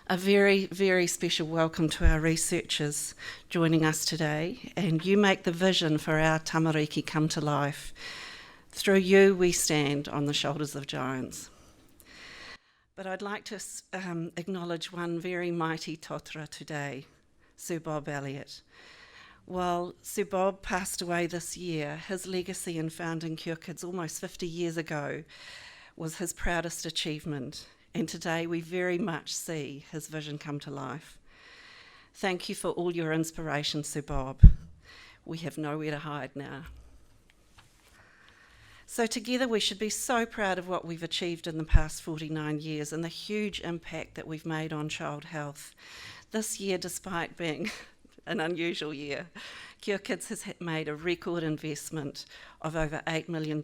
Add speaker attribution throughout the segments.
Speaker 1: A very, very special welcome to our researchers joining us today, and you make the vision for our tamariki come to life. Through you, we stand on the shoulders of giants. But I'd like to acknowledge one very mighty totara today, Sir Bob Elliott. While Sir Bob passed away this year, his legacy in founding Cure Kids almost 50 years ago was his proudest achievement. And today we very much see his vision come to life. Thank you for all your inspiration, Sir Bob. We have nowhere to hide now. So together we should be so proud of what we've achieved in the past 49 years and the huge impact that we've made on child health. This year, despite being an unusual year, Cure Kids has made a record investment of over $8 million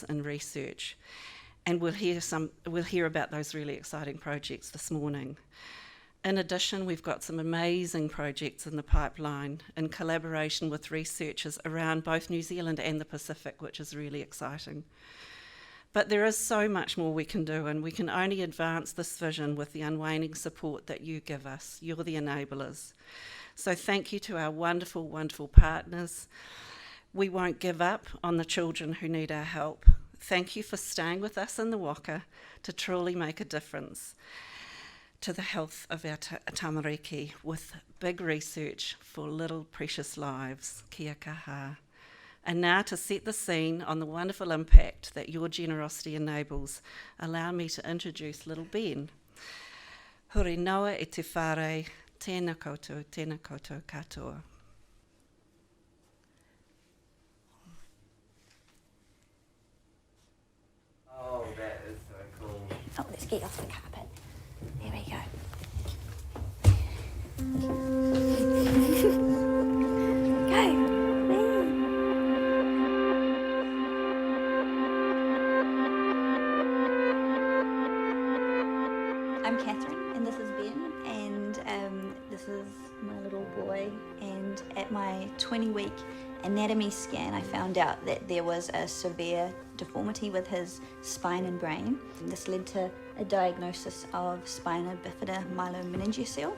Speaker 1: in research. And we'll hear about those really exciting projects this morning. In addition, we've got some amazing projects in the pipeline in collaboration with researchers around both New Zealand and the Pacific, which is really exciting. But there is so much more we can do, and we can only advance this vision with the unwaning support that you give us. You're the enablers. So thank you to our wonderful, wonderful partners. We won't give up on the children who need our help. Thank you for staying with us in the waka to truly make a difference to the health of our tamariki with big research for little precious lives. Kia kaha. And now to set the scene on the wonderful impact that your generosity enables, allow me to introduce little Ben. Huri noa e te whare, tēnā koutou katoa.
Speaker 2: Oh, that is so cool.
Speaker 3: Oh, let's get off the carpet. There we go. Go. I'm Catherine, and this is Ben, and this is my little boy. And at my 20-week anatomy scan, I found out that there was a severe deformity with his spine and brain. This led to a diagnosis of spina bifida myelomeningocele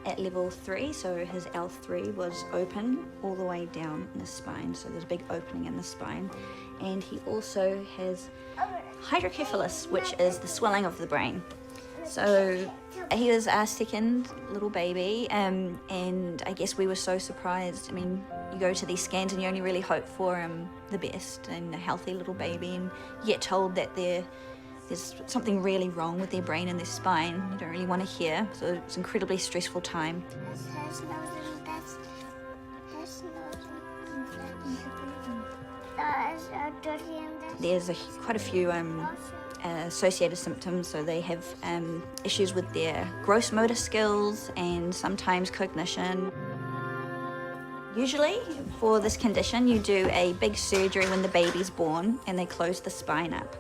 Speaker 3: at level 3, so his L3 was open all the way down in his spine, so there's a big opening in the spine. And he also has hydrocephalus, which is the swelling of the brain. So he was our second little baby, and I guess we were so surprised. I mean, you go to these scans and you only really hope for the best and a healthy little baby, and you get told that there's something really wrong with their brain and their spine. You don't really want to hear, so it's an incredibly stressful time. There's quite a few associated symptoms, so they have issues with their gross motor skills and sometimes cognition. Usually for this condition you do a big surgery when the baby's born and they close the spine up,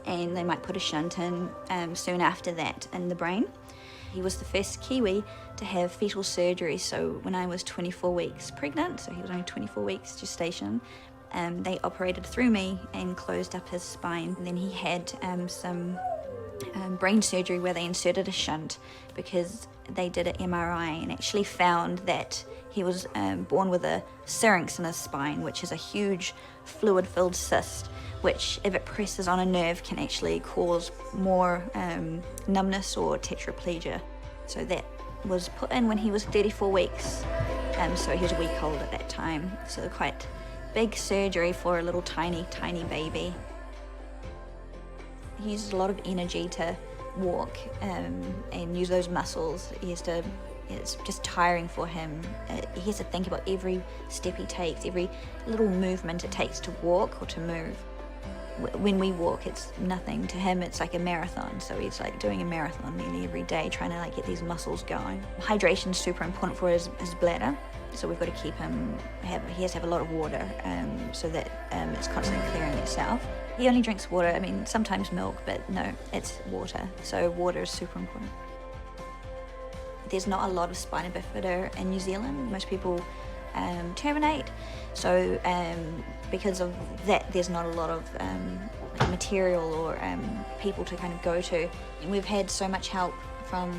Speaker 3: and they might put a shunt in soon after that in the brain. He was the first Kiwi to have fetal surgery, so when I was 24 weeks pregnant, so he was only 24 weeks gestation, they operated through me and closed up his spine. And then he had some brain surgery where they inserted a shunt because they did an MRI and actually found that he was born with a syrinx in his spine, which is a huge fluid-filled cyst, which if it presses on a nerve can actually cause more numbness or tetraplegia. So that was put in when he was 34 weeks, so he was a week old at that time. So quite big surgery for a little tiny baby. He uses a lot of energy to walk and use those muscles. It's just tiring for him. He has to think about every step he takes, every little movement it takes to walk or to move. When we walk, it's nothing. To him, it's like a marathon. So he's like doing a marathon nearly every day, trying to get these muscles going. Hydration is super important for his bladder. So we've got to keep him, he has to have a lot of water so that it's constantly clearing itself. He only drinks water, I mean, sometimes milk, but no, it's water. So water is super important. There's not a lot of spina bifida in New Zealand. Most people terminate. So because of that, there's not a lot of material or people to kind of go to. And we've had so much help from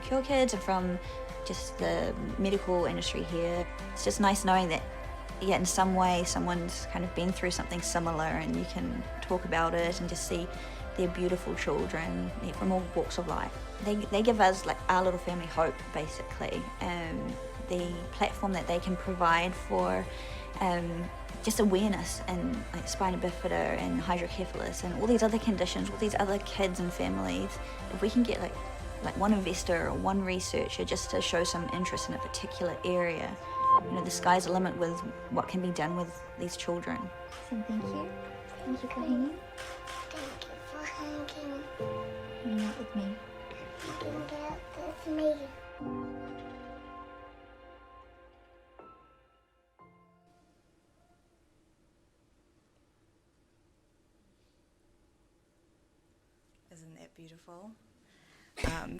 Speaker 3: Cure Kids and from just the medical industry here. It's just nice knowing that, yeah, in some way someone's kind of been through something similar and you can talk about it and just see their beautiful children from all walks of life. They give us, like, our little family hope, basically. The platform that they can provide for just awareness and like spina bifida and hydrocephalus and all these other conditions, all these other kids and families. If we can get like one investor or one researcher just to show some interest in a particular area, you know, the sky's the limit with what can be done with these children. So thank you. Thank you for hanging.
Speaker 4: Thank you for hanging.
Speaker 3: Hanging out with me.
Speaker 4: Hanging out with me.
Speaker 5: Isn't that beautiful?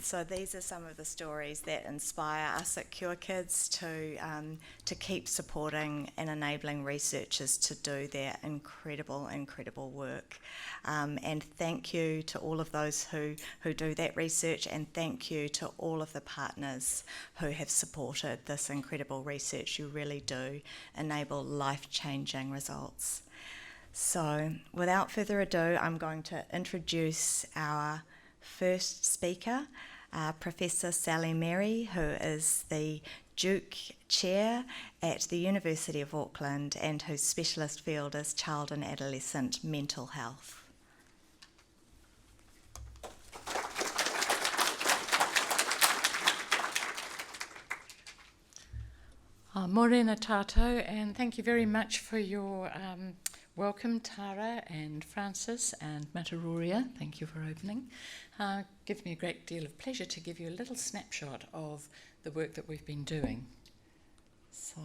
Speaker 5: So these are some of the stories that inspire us at Cure Kids to keep supporting and enabling researchers to do their incredible work. And thank you to all of those who do that research, and thank you to all of the partners who have supported this incredible research. You really do enable life-changing results. So without further ado, I'm going to introduce our first speaker, Professor Sally Merry, who is the Duke Chair at the University of Auckland and whose specialist field is child and adolescent mental health.
Speaker 6: Morena tātou, and thank you very much for your welcome, Tara and Francis and Mataroria. Thank you for opening. Gives me a great deal of pleasure to give you a little snapshot of the work that we've been doing. So,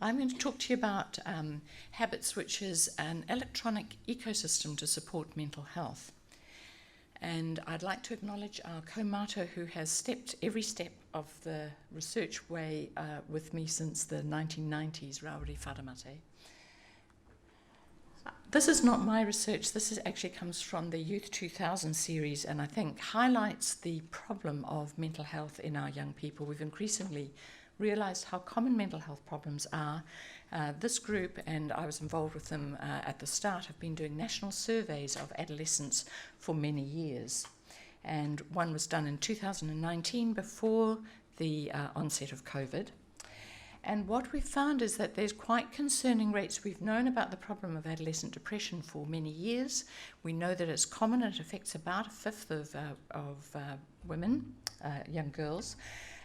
Speaker 6: I'm going to talk to you about Habits, which is an electronic ecosystem to support mental health. And I'd like to acknowledge our kaumātua who has stepped every step of the research way with me since the 1990s, Rauuri Wharamate. This is not my research. This actually comes from the Youth 2000 series, and I think highlights the problem of mental health in our young people. We've increasingly realised how common mental health problems are. This group, and I was involved with them at the start, have been doing national surveys of adolescents for many years. And one was done in 2019 before the onset of COVID. And what we've found is that there's quite concerning rates. We've known about the problem of adolescent depression for many years. We know that it's common. It affects about a fifth of women, young girls.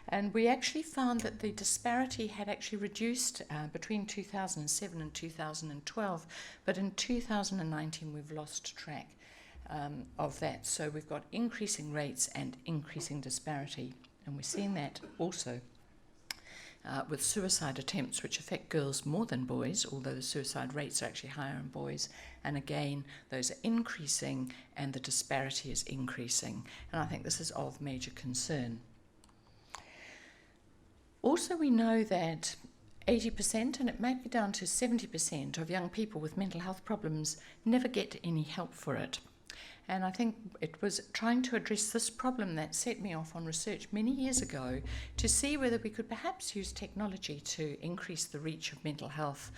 Speaker 6: And we actually found that the disparity had actually reduced between 2007 and 2012. But in 2019, we've lost track of that. So we've got increasing rates and increasing disparity. And we're seeing that also with suicide attempts, which affect girls more than boys, although the suicide rates are actually higher in boys. And again, those are increasing and the disparity is increasing. And I think this is of major concern. Also, we know that 80%, and it might be down to 70% of young people with mental health problems never get any help for it. And I think it was trying to address this problem that set me off on research many years ago to see whether we could perhaps use technology to increase the reach of mental health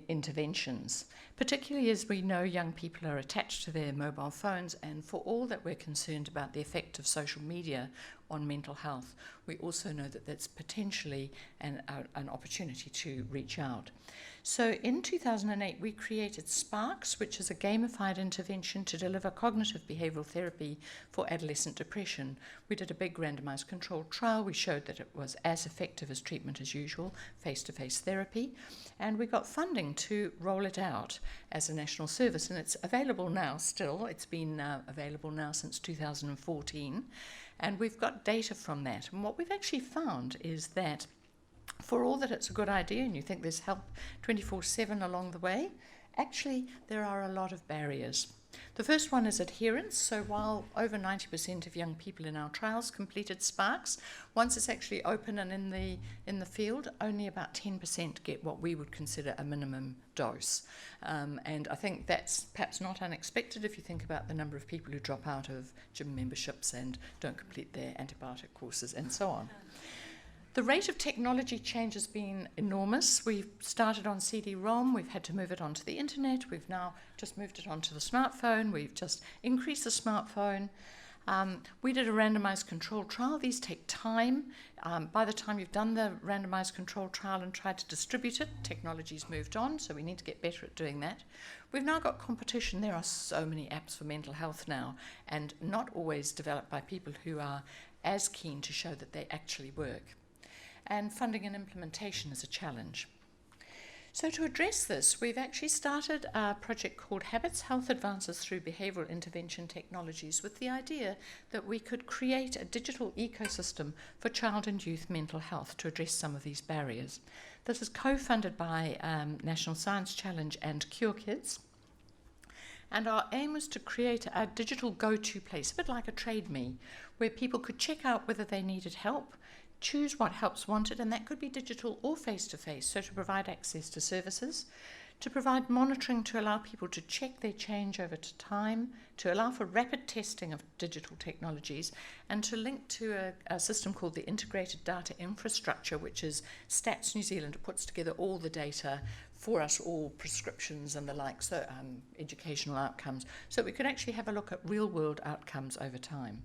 Speaker 6: interventions, particularly as we know young people are attached to their mobile phones, and for all that we're concerned about the effect of social media on mental health, we also know that that's potentially an opportunity to reach out. So in 2008, we created Sparks, which is a gamified intervention to deliver cognitive behavioural therapy for adolescent depression. We did a big randomised controlled trial. We showed that it was as effective as treatment as usual, face-to-face therapy, and we got funding to roll it out as a national service, and it's available now still. It's been available now since 2014, and we've got data from that. And what we've actually found is that for all that it's a good idea and you think there's help 24/7 along the way, Actually, there are a lot of barriers. The first one is adherence. So while over 90% of young people in our trials completed SPARCS, once it's actually open and in the field, only about 10% get what we would consider a minimum dose. And I think that's perhaps not unexpected if you think about the number of people who drop out of gym memberships and don't complete their antibiotic courses and so on. The rate of technology change has been enormous. We've started on CD-ROM, we've had to move it onto the internet, we've now just moved it onto the smartphone, we've just increased the smartphone. We did a randomized controlled trial. These take time. By the time you've done the randomized controlled trial and tried to distribute it, technology's moved on, so we need to get better at doing that. We've now got competition. There are so many apps for mental health now, and not always developed by people who are as keen to show that they actually work. And funding and implementation is a challenge. So to address this, we've actually started a project called Habits Health Advances Through Behavioural Intervention Technologies, with the idea that we could create a digital ecosystem for child and youth mental health to address some of these barriers. This is co-funded by National Science Challenge and Cure Kids. And our aim was to create a digital go-to place, a bit like a Trade Me, where people could check out whether they needed help, choose what helps wanted, and that could be digital or face-to-face, so to provide access to services, to provide monitoring to allow people to check their change over time, to allow for rapid testing of digital technologies, and to link to a system called the Integrated Data Infrastructure, which is Stats New Zealand. It puts together all the data for us, all prescriptions and the like, so educational outcomes, so we could actually have a look at real-world outcomes over time.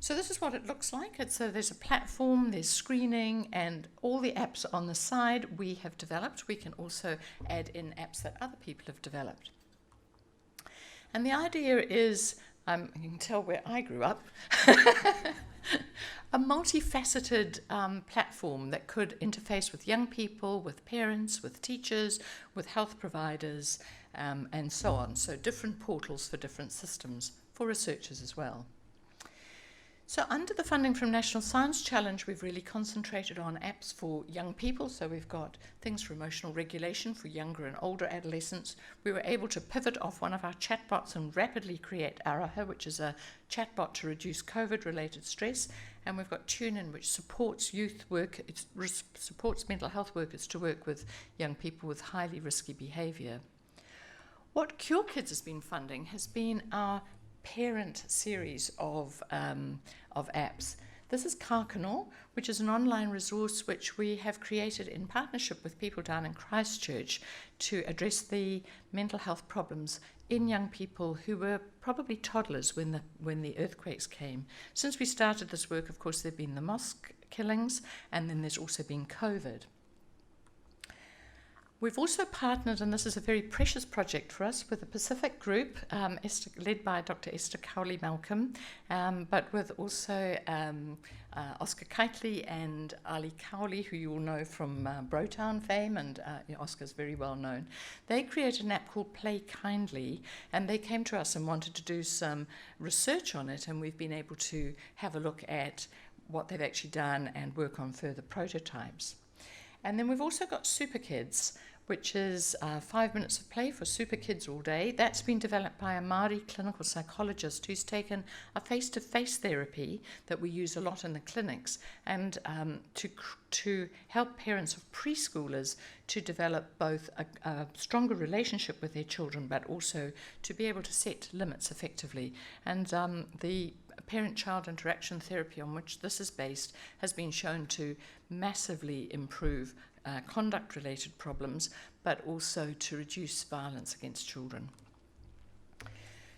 Speaker 6: So this is what it looks like. There's a platform, there's screening, and all the apps on the side we have developed. We can also add in apps that other people have developed. And the idea is, you can tell where I grew up, a multifaceted platform that could interface with young people, with parents, with teachers, with health providers, and so on. So different portals for different systems, for researchers as well. So under the funding from National Science Challenge, we've really concentrated on apps for young people. So we've got things for emotional regulation for younger and older adolescents. We were able to pivot off one of our chatbots and rapidly create Araha, which is a chatbot to reduce COVID-related stress. And we've got TuneIn, which supports youth work. It supports mental health workers to work with young people with highly risky behaviour. What Cure Kids has been funding has been our parent series of apps. This is Karkanor, which is an online resource which we have created in partnership with people down in Christchurch to address the mental health problems in young people who were probably toddlers when the earthquakes came. Since we started this work, of course, there have been the mosque killings, and then there's also been COVID. We've also partnered, and this is a very precious project for us, with a Pacific group led by Dr. Esther Cowley-Malcolm, but with also Oscar Kitely and Ali Cowley, who you all know from Brotown fame, and Oscar's very well known. They created an app called Play Kindly, and they came to us and wanted to do some research on it, and we've been able to have a look at what they've actually done and work on further prototypes. And then we've also got Super Kids, which is 5 minutes of play for super kids all day. That's been developed by a Māori clinical psychologist who's taken a face-to-face therapy that we use a lot in the clinics, and to help parents of preschoolers to develop both a stronger relationship with their children, but also to be able to set limits effectively. And the parent-child interaction therapy on which this is based has been shown to massively improve conduct-related problems, but also to reduce violence against children.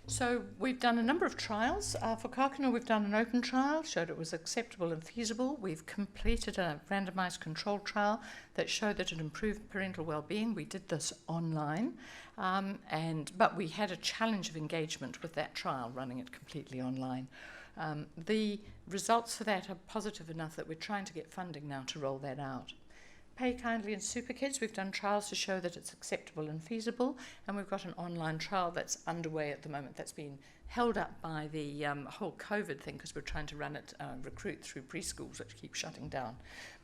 Speaker 6: So we've done a number of trials. For Karkanor, we've done an open trial, showed it was acceptable and feasible. We've completed a randomised controlled trial that showed that it improved parental well-being. We did this online, but we had a challenge of engagement with that trial, running it completely online. The results for that are positive enough that we're trying to get funding now to roll that out. Pay Kindly and Super Kids, we've done trials to show that it's acceptable and feasible, and we've got an online trial that's underway at the moment that's been held up by the whole COVID thing, because we're trying to recruit through preschools, which keep shutting down,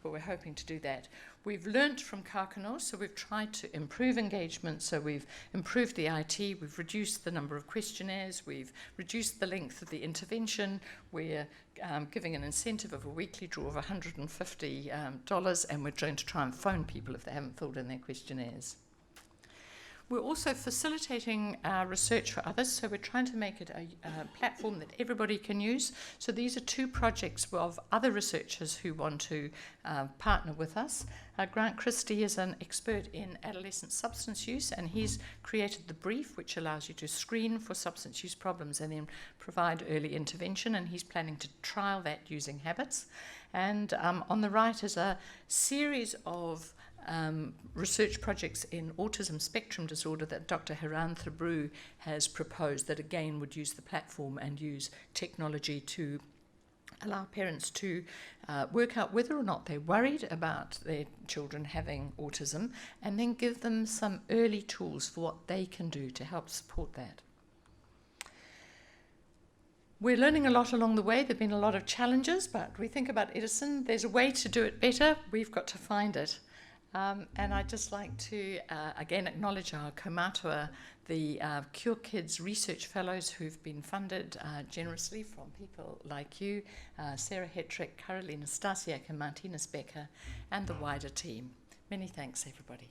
Speaker 6: but we're hoping to do that. We've learnt from Kākano, so we've tried to improve engagement, so we've improved the IT, we've reduced the number of questionnaires, we've reduced the length of the intervention, we're giving an incentive of a weekly draw of $150, and we're going to try and phone people if they haven't filled in their questionnaires. We're also facilitating research for others, so we're trying to make it a platform that everybody can use. So these are 2 projects of other researchers who want to partner with us. Grant Christie is an expert in adolescent substance use, and he's created the brief, which allows you to screen for substance use problems and then provide early intervention, and he's planning to trial that using habits. And on the right is a series of research projects in autism spectrum disorder that Dr. Hiran Thabru has proposed, that again would use the platform and use technology to allow parents to work out whether or not they're worried about their children having autism, and then give them some early tools for what they can do to help support that. We're learning a lot along the way. There have been a lot of challenges, but we think about Edison. There's a way to do it better. We've got to find it. And I'd just like to, again, acknowledge our kaumātua, the Cure Kids Research Fellows who've been funded generously from people like you, Sarah Hetrick, Karolina Stasiak and Martinez Becker, and the wider team. Many thanks, everybody.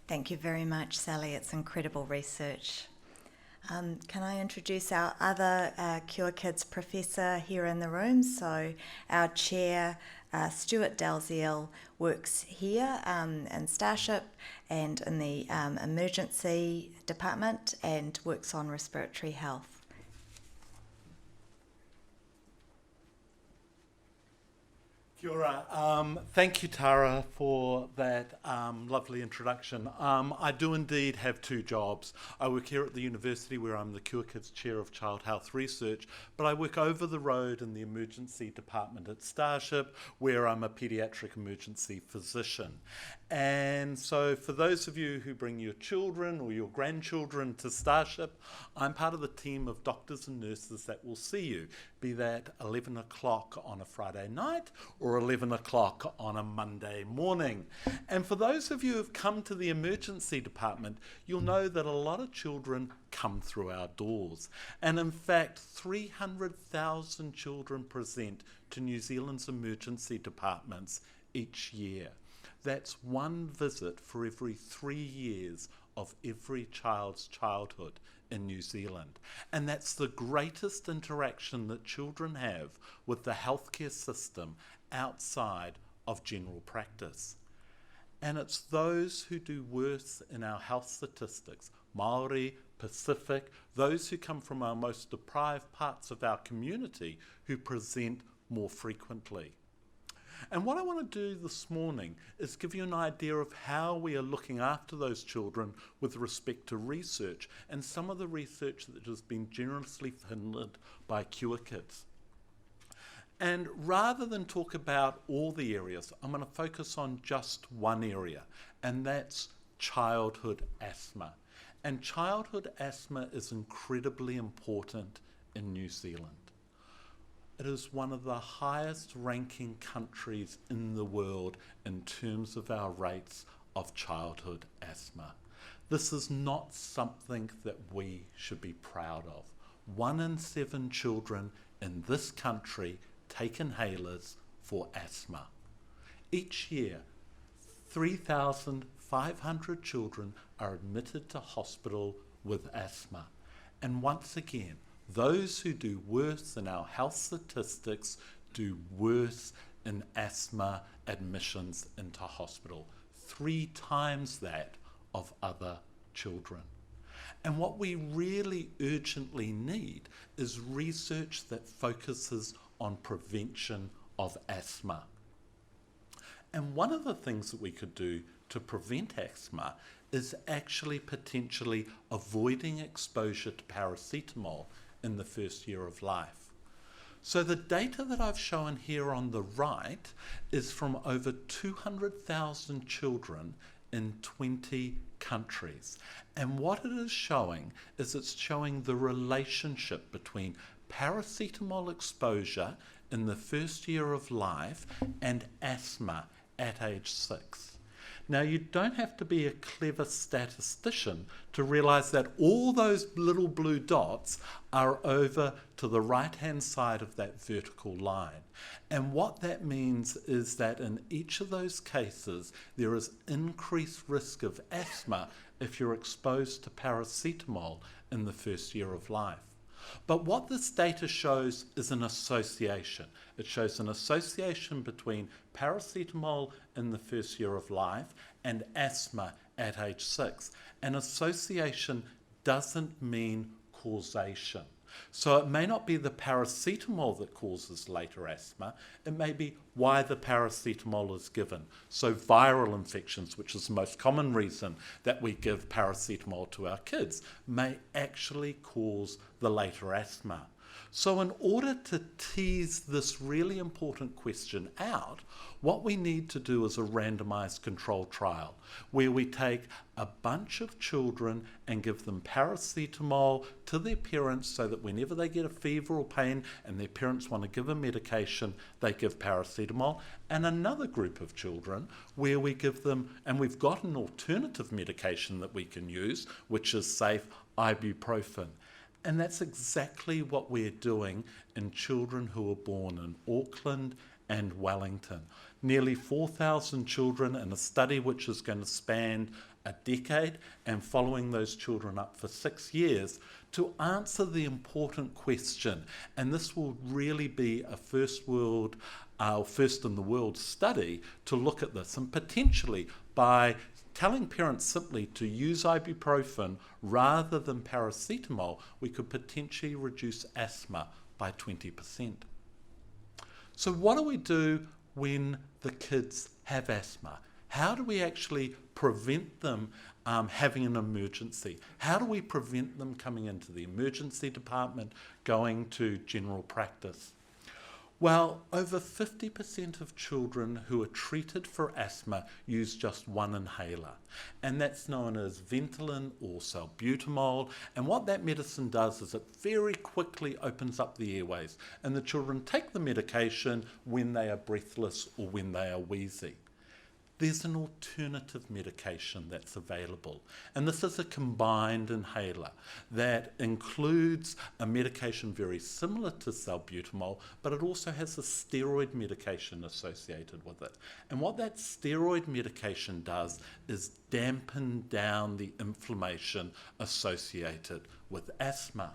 Speaker 5: Thank you very much, Sally. It's incredible research. Can I introduce our other Cure Kids professor here in the room? So our chair, Stuart Dalziel, works here in Starship and in the emergency department, and works on respiratory health.
Speaker 7: Kia ora. Thank you, Tara, for that lovely introduction. I do indeed have 2 jobs. I work here at the university where I'm the Cure Kids Chair of Child Health Research, but I work over the road in the emergency department at Starship where I'm a paediatric emergency physician. And so for those of you who bring your children or your grandchildren to Starship, I'm part of the team of doctors and nurses that will see you, be that 11 o'clock on a Friday night or 11 o'clock on a Monday morning. And for those of you who have come to the emergency department, you'll know that a lot of children come through our doors. And in fact, 300,000 children present to New Zealand's emergency departments each year. That's 1 visit for every 3 years of every child's childhood in New Zealand. And that's the greatest interaction that children have with the healthcare system outside of general practice. And it's those who do worse in our health statistics, Māori, Pacific, those who come from our most deprived parts of our community, who present more frequently. And what I want to do this morning is give you an idea of how we are looking after those children with respect to research, and some of the research that has been generously funded by Cure Kids. And rather than talk about all the areas, I'm going to focus on just one area, and that's childhood asthma. And childhood asthma is incredibly important in New Zealand. It is one of the highest ranking countries in the world in terms of our rates of childhood asthma. This is not something that we should be proud of. 1 in 7 children in this country take inhalers for asthma. Each year, 3,500 children are admitted to hospital with asthma. And once again, those who do worse in our health statistics do worse in asthma admissions into hospital, 3 times that of other children. And what we really urgently need is research that focuses on prevention of asthma. And one of the things that we could do to prevent asthma is actually potentially avoiding exposure to paracetamol in the first year of life. So the data that I've shown here on the right is from over 200,000 children in 20 countries. And what it is showing is it's showing the relationship between paracetamol exposure in the first year of life and asthma at age 6. Now, you don't have to be a clever statistician to realise that all those little blue dots are over to the right-hand side of that vertical line. And what that means is that in each of those cases, there is increased risk of asthma if you're exposed to paracetamol in the first year of life. But what this data shows is an association. It shows an association between paracetamol in the first year of life and asthma at age 6. An association doesn't mean causation. So it may not be the paracetamol that causes later asthma, it may be why the paracetamol is given. So viral infections, which is the most common reason that we give paracetamol to our kids, may actually cause the later asthma. So in order to tease this really important question out, what we need to do is a randomized controlled trial where we take a bunch of children and give them paracetamol to their parents so that whenever they get a fever or pain and their parents want to give a medication, they give paracetamol, and another group of children where we give them, and we've got an alternative medication that we can use, which is safe, ibuprofen. And that's exactly what we're doing in children who are born in Auckland and Wellington. Nearly 4,000 children in a study which is going to span a decade and following those children up for 6 years to answer the important question. And this will really be a first in the world study to look at this, and potentially by telling parents simply to use ibuprofen rather than paracetamol, we could potentially reduce asthma by 20%. So what do we do when the kids have asthma? How do we actually prevent them having an emergency? How do we prevent them coming into the emergency department, going to general practice? Well, over 50% of children who are treated for asthma use just one inhaler, and that's known as Ventolin or salbutamol. And what that medicine does is it very quickly opens up the airways, and the children take the medication when they are breathless or when they are wheezy. There's an alternative medication that's available, and this is a combined inhaler that includes a medication very similar to salbutamol, but it also has a steroid medication associated with it. And what that steroid medication does is dampen down the inflammation associated with asthma.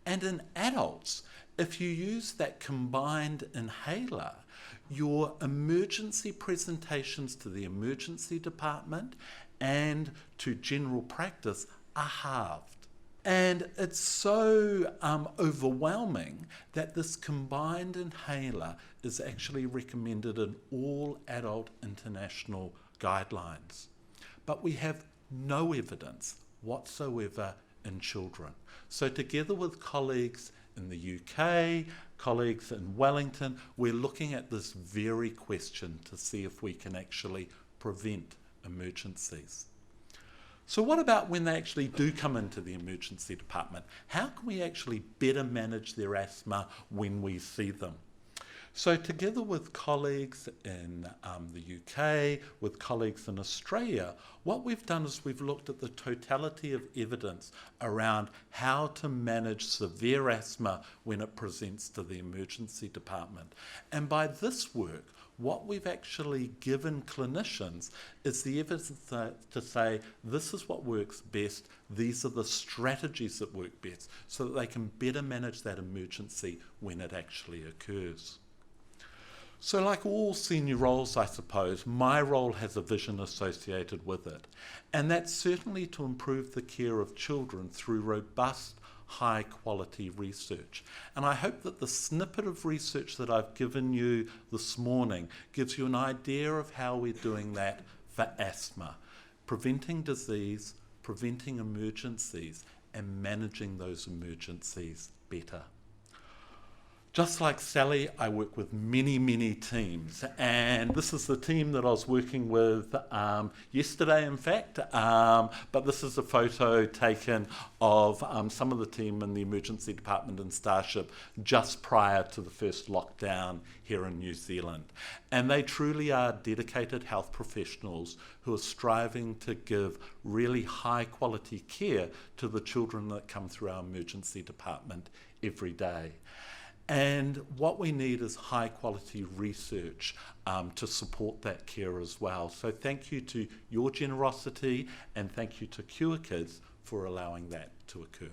Speaker 7: And in adults, if you use that combined inhaler, your emergency presentations to the emergency department and to general practice are halved. And it's so overwhelming that this combined inhaler is actually recommended in all adult international guidelines. But we have no evidence whatsoever in children. So together with colleagues in the UK, colleagues in Wellington, we're looking at this very question to see if we can actually prevent emergencies. So what about when they actually do come into the emergency department? How can we actually better manage their asthma when we see them? So together with colleagues in the UK, with colleagues in Australia, what we've done is we've looked at the totality of evidence around how to manage severe asthma when it presents to the emergency department. And by this work, what we've actually given clinicians is the evidence to say this is what works best, these are the strategies that work best, so that they can better manage that emergency when it actually occurs. So like all senior roles, I suppose, my role has a vision associated with it. And that's certainly to improve the care of children through robust, high-quality research. And I hope that the snippet of research that I've given you this morning gives you an idea of how we're doing that for asthma, preventing disease, preventing emergencies, and managing those emergencies better. Just like Sally, I work with many, many teams, and this is the team that I was working with yesterday, in fact, but this is a photo taken of some of the team in the emergency department in Starship just prior to the first lockdown here in New Zealand. And they truly are dedicated health professionals who are striving to give really high quality care to the children that come through our emergency department every day. And what we need is high quality research to support that care as well. So thank you to your generosity, and thank you to Cure Kids for allowing that to occur.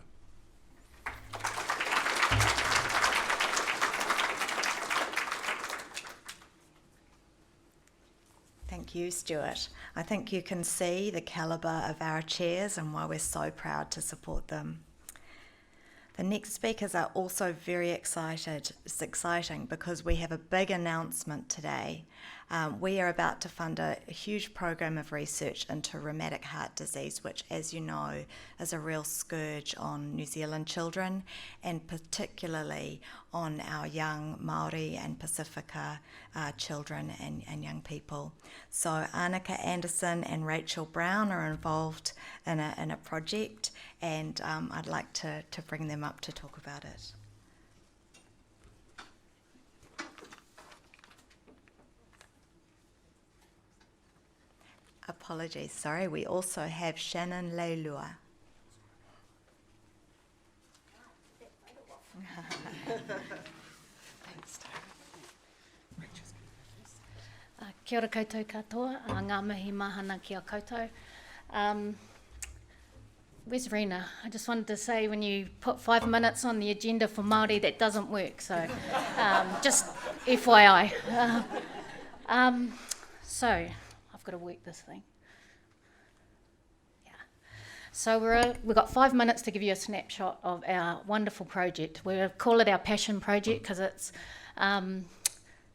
Speaker 5: Thank you, Stuart. I think you can see the calibre of our chairs and why we're so proud to support them. The next speakers are also very excited. It's exciting because we have a big announcement today. We are about to fund a huge program of research into rheumatic heart disease, which, as you know, is a real scourge on New Zealand children, and particularly on our young Māori and Pacifica children and young people. So Anneka Anderson and Rachel Brown are involved in a project, and I'd like to bring them up to talk about it. Apologies, sorry, we also have Shannon Leilua.
Speaker 8: Kia ora koutou katoa, ngā mihi mahana ki a koutou. Where's Rena? I just wanted to say, when you put 5 minutes on the agenda for Māori, that doesn't work, so just FYI. So, I've got to work this thing. Yeah. So we've got 5 minutes to give you a snapshot of our wonderful project. We call it our passion project because it's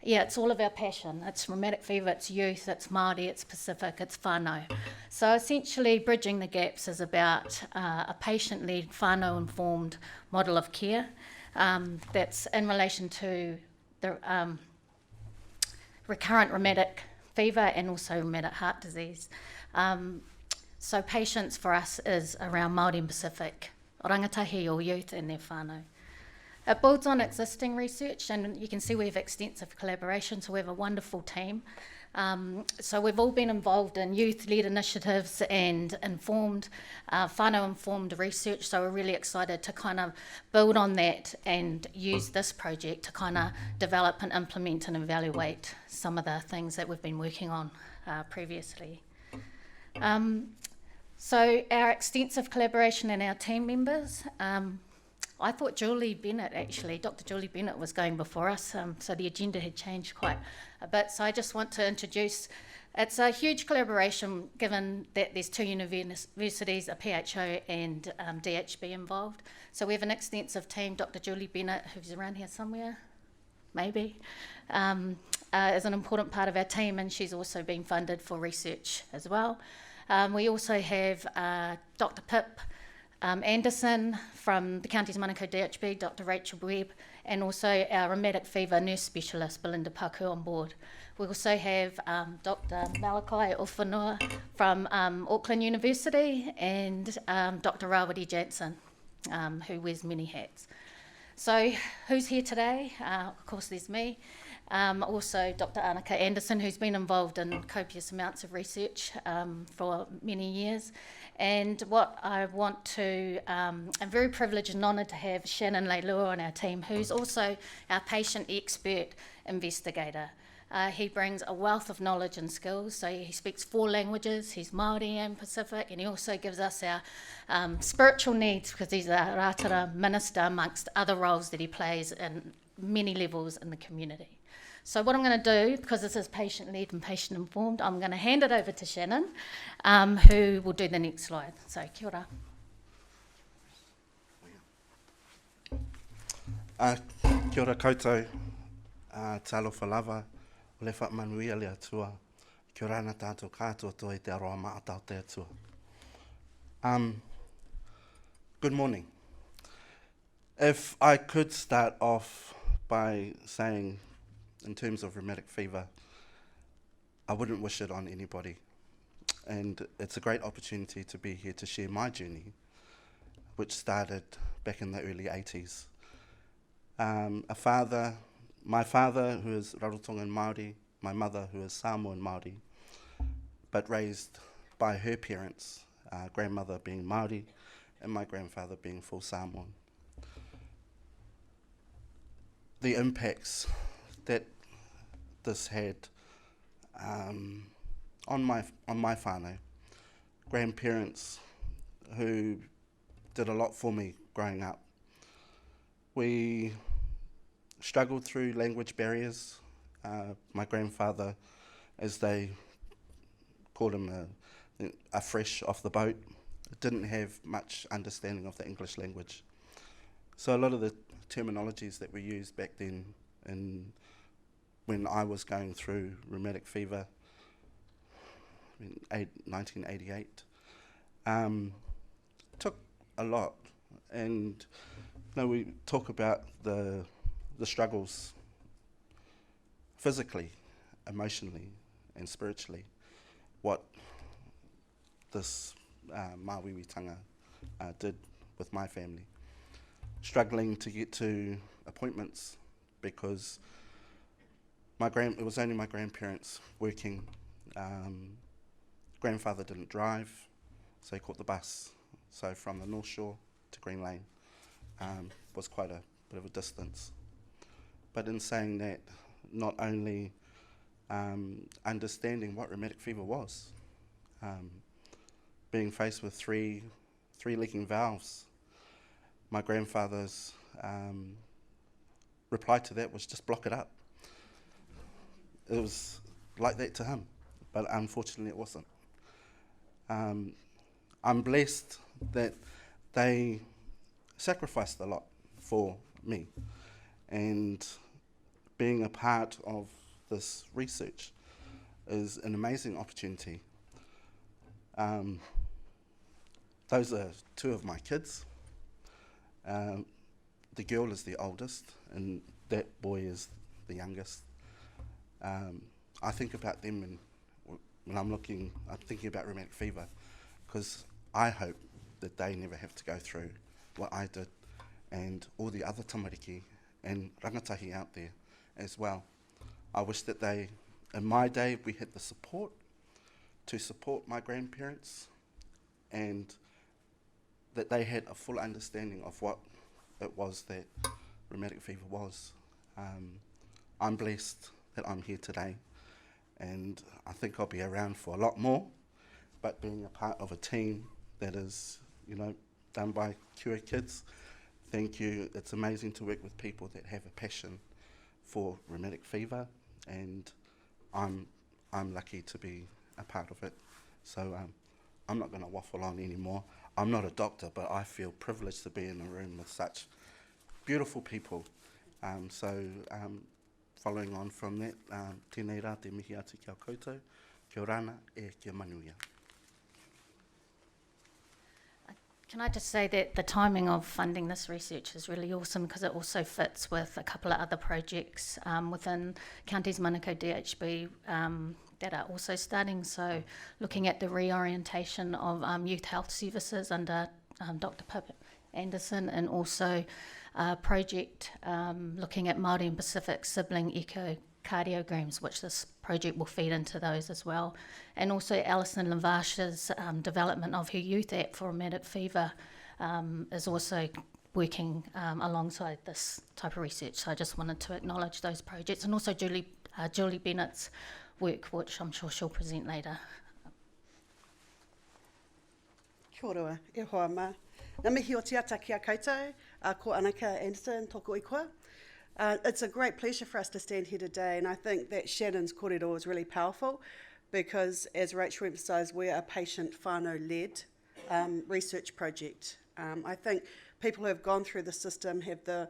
Speaker 8: it's all of our passion. It's rheumatic fever, it's youth, it's Māori, it's Pacific, it's whānau. So essentially Bridging the Gaps is about a patient-led, whānau-informed model of care that's in relation to the recurrent rheumatic fever and also rheumatic heart disease. So patients for us is around Māori and Pacific, rangatahi or youth and their whānau. It builds on existing research, and you can see we have extensive collaboration, so we have a wonderful team. So we've all been involved in youth-led initiatives and whānau-informed research, so we're really excited to kind of build on that and use this project to kind of develop and implement and evaluate some of the things that we've been working on previously. So our extensive collaboration and our team members, I thought Julie Bennett, actually, Dr. Julie Bennett was going before us, so the agenda had changed quite a bit. So I just want to introduce, it's a huge collaboration given that there's two universities, a PHO and DHB involved. So we have an extensive team. Dr. Julie Bennett, who's around here somewhere, maybe, is an important part of our team, and she's also been funded for research as well. We also have Dr. Pip Anderson from the Counties Manukau DHB, Dr. Rachel Webb, and also our rheumatic fever nurse specialist, Belinda Paku, on board. We also have Dr. Malakai Uwhanua from Auckland University, and Dr. Rawiri Jansen, who wears many hats. So who's here today? Of course there's me. Also Dr. Anneka Anderson, who's been involved in copious amounts of research for many years. And what I want to, I'm very privileged and honoured to have Shannon Leilua on our team, who's also our patient expert investigator. He brings a wealth of knowledge and skills, so he speaks 4 languages, he's Māori and Pacific, and he also gives us our spiritual needs, because he's a rātara minister amongst other roles that he plays in many levels in the community. So what I'm going to do, because this is patient-led and patient-informed, I'm going to hand it over to Shannon, who will do the next slide. So, kia ora.
Speaker 9: Kia ora koutou, talofa lava, o le whakmanuia le atua, kia ora na tātou katoa toa I te aroa maatau te atua. Good morning. If I could start off by saying, in terms of rheumatic fever, I wouldn't wish it on anybody. And it's a great opportunity to be here to share my journey, which started back in the early 80s. My father, who is Rarotongan Māori, my mother, who is Samoan Māori, but raised by her parents, grandmother being Māori, and my grandfather being full Samoan. The impacts that this had on my whānau, grandparents who did a lot for me growing up. We struggled through language barriers. My grandfather, as they called him, a fresh off the boat, didn't have much understanding of the English language. So a lot of the terminologies that we used back then, when I was going through rheumatic fever in 1988, took a lot. And we talk about the struggles physically, emotionally, and spiritually, what this Māwiwitanga did with my family. Struggling to get to appointments because it was only my grandparents working. Grandfather didn't drive, so he caught the bus. So from the North Shore to Green Lane was quite a bit of a distance. But in saying that, not only understanding what rheumatic fever was, being faced with three leaking valves, my grandfather's reply to that was just block it up. It was like that to him, but unfortunately it wasn't. I'm blessed that they sacrificed a lot for me, and being a part of this research is an amazing opportunity. Those are two of my kids. The girl is the oldest, and that boy is the youngest. I think about them when I'm thinking about rheumatic fever, because I hope that they never have to go through what I did, and all the other tamariki and rangatahi out there as well. I wish that in my day, we had the support to support my grandparents, and that they had a full understanding of what it was that rheumatic fever was. I'm blessed that I'm here today, and I think I'll be around for a lot more, but being a part of a team that is, done by Cure Kids, thank you. It's amazing to work with people that have a passion for rheumatic fever, and I'm lucky to be a part of it. So I'm not going to waffle on anymore. I'm not a doctor, but I feel privileged to be in a room with such beautiful people. Following on from that, tēnei rā te mihi atu kia koutou, kia rana e kia manuia.
Speaker 8: Can I just say that the timing of funding this research is really awesome, because it also fits with a couple of other projects within Counties Manukau DHB that are also starting. So looking at the reorientation of youth health services under Dr. Pip Anderson, and also a project looking at Māori and Pacific sibling echocardiograms, which this project will feed into those as well. And also Alison Lavash's development of her youth app for rheumatic fever is also working alongside this type of research. So I just wanted to acknowledge those projects, and also Julie Bennett's work, which I'm sure she'll present later.
Speaker 10: Kia ora, e hoa mā. Ngā mihi o te ata kia koutou, ko Anneka Anderson, tōku ikua. It's a great pleasure for us to stand here today, and I think that Shannon's kōrero is really powerful, because, as Rachel emphasised, we're a patient whānau-led research project. I think people who have gone through the system have the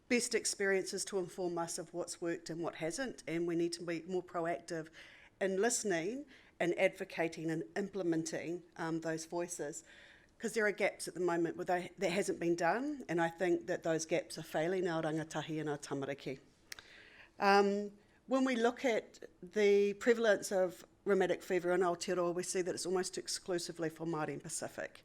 Speaker 10: best experiences to inform us of what's worked and what hasn't, and we need to be more proactive in listening and advocating and implementing those voices. because there are gaps at the moment where that hasn't been done, and I think that those gaps are failing our rangatahi and our tamariki. When we look at the prevalence of rheumatic fever in Aotearoa, we see that it's almost exclusively for Māori and Pacific.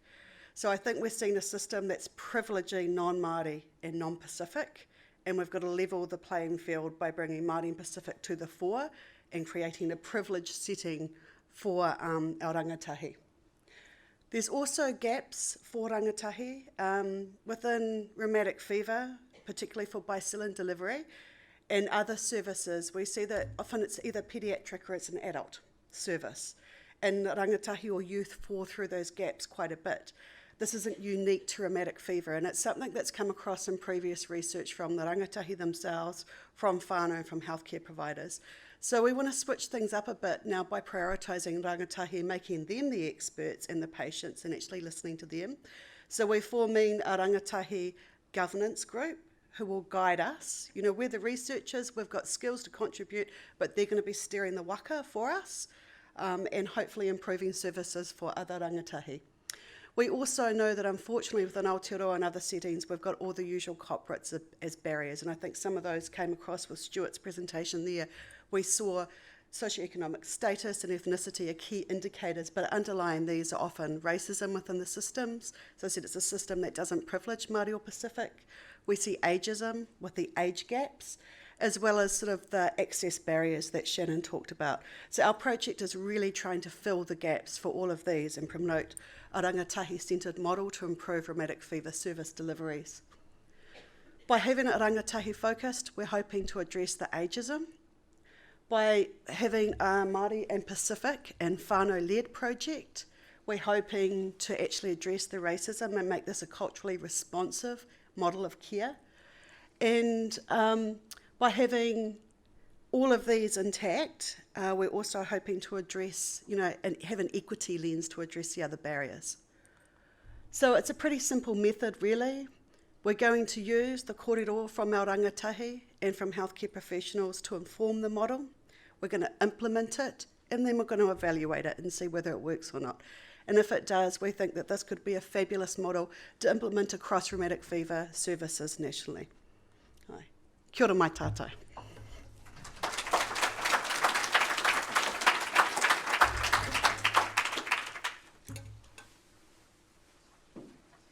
Speaker 10: So I think we're seeing a system that's privileging non-Māori and non-Pacific, and we've got to level the playing field by bringing Māori and Pacific to the fore and creating a privileged setting for our rangatahi. There's also gaps for rangatahi within rheumatic fever, particularly for bicillin delivery, and other services. We see that often it's either paediatric or it's an adult service, and rangatahi or youth fall through those gaps quite a bit. This isn't unique to rheumatic fever, and it's something that's come across in previous research from the rangatahi themselves, from whānau, and from healthcare providers. So we want to switch things up a bit now by prioritising rangatahi and making them the experts and the patients and actually listening to them. So we're forming a rangatahi governance group who will guide us. You know, we're the researchers, we've got skills to contribute, but they're going to be steering the waka for us and hopefully improving services for other rangatahi. We also know that unfortunately within Aotearoa and other settings, we've got all the usual culprits as barriers, and I think some of those came across with Stuart's presentation there. We saw socioeconomic status and ethnicity are key indicators, but underlying these are often racism within the systems. So I said it's a system that doesn't privilege Māori or Pacific. We see ageism with the age gaps, as well as sort of the access barriers that Shannon talked about. So our project is really trying to fill the gaps for all of these and promote a rangatahi-centred model to improve rheumatic fever service deliveries. By having it rangatahi focused, we're hoping to address the ageism. By having a Māori and Pacific and whānau-led project, we're hoping to actually address the racism and make this a culturally responsive model of care. And by having all of these intact, we're also hoping to address, and have an equity lens to address the other barriers. So it's a pretty simple method, really. We're going to use the kōrero from our rangatahi and from healthcare professionals to inform the model. We're going to implement it, and then we're going to evaluate it and see whether it works or not. And if it does, we think that this could be a fabulous model to implement across rheumatic fever services nationally. Hi. Kia ora mai tātou.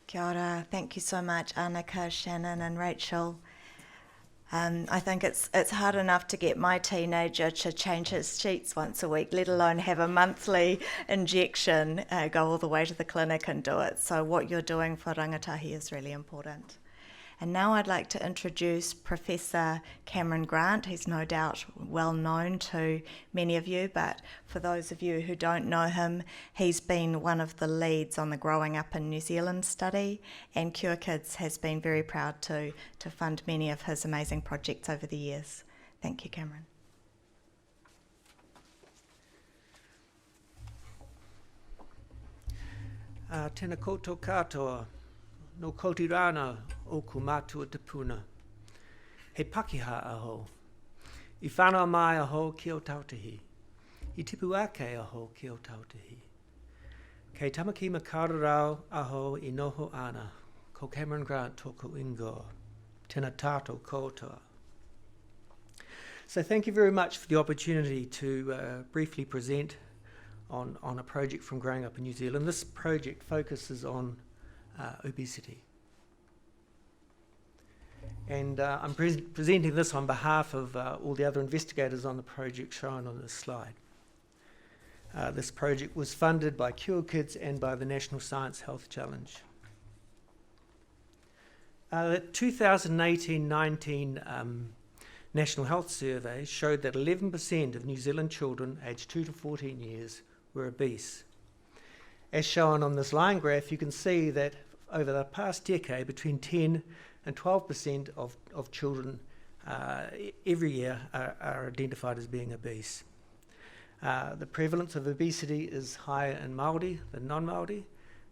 Speaker 5: Kia ora. Thank you so much, Anneka, Shannon and Rachel. I think it's hard enough to get my teenager to change his sheets once a week, let alone have a monthly injection, go all the way to the clinic and do it. So what you're doing for rangatahi is really important. And now I'd like to introduce Professor Cameron Grant. He's no doubt well known to many of you, but for those of you who don't know him, he's been one of the leads on the Growing Up in New Zealand study, and Cure Kids has been very proud to fund many of his amazing projects over the years. Thank you, Cameron.
Speaker 11: Tēnā koutou katoa. No koti rana o ku mātua te puna. He pakiha aho. I whanau mai aho ki o tautahi. I tipu ake aho ki o tautahi. Kei tamaki makararau aho I noho ana. Ko Cameron Grant tōku ingo. Tēnā tātou koutoa. So thank you very much for the opportunity to briefly present on a project from Growing Up in New Zealand. This project focuses on obesity. And I'm presenting this on behalf of all the other investigators on the project shown on this slide. This project was funded by Cure Kids and by the National Science Health Challenge. The 2018-19 National Health Survey showed that 11% of New Zealand children aged 2 to 14 years were obese. As shown on this line graph, you can see that over the past decade, between 10 and 12% of children every year are identified as being obese. The prevalence of obesity is higher in Māori than non-Māori,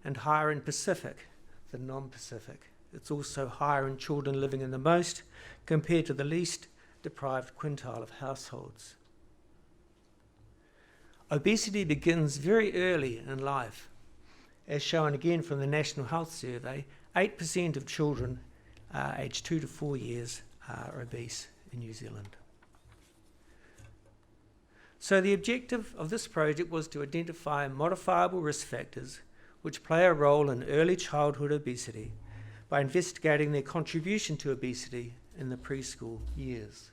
Speaker 11: and higher in Pacific than non-Pacific. It's also higher in children living in the most compared to the least deprived quintile of households. Obesity begins very early in life, As shown again from the National Health Survey, 8% of children aged 2 to 4 years are obese in New Zealand. So the objective of this project was to identify modifiable risk factors which play a role in early childhood obesity by investigating their contribution to obesity in the preschool years.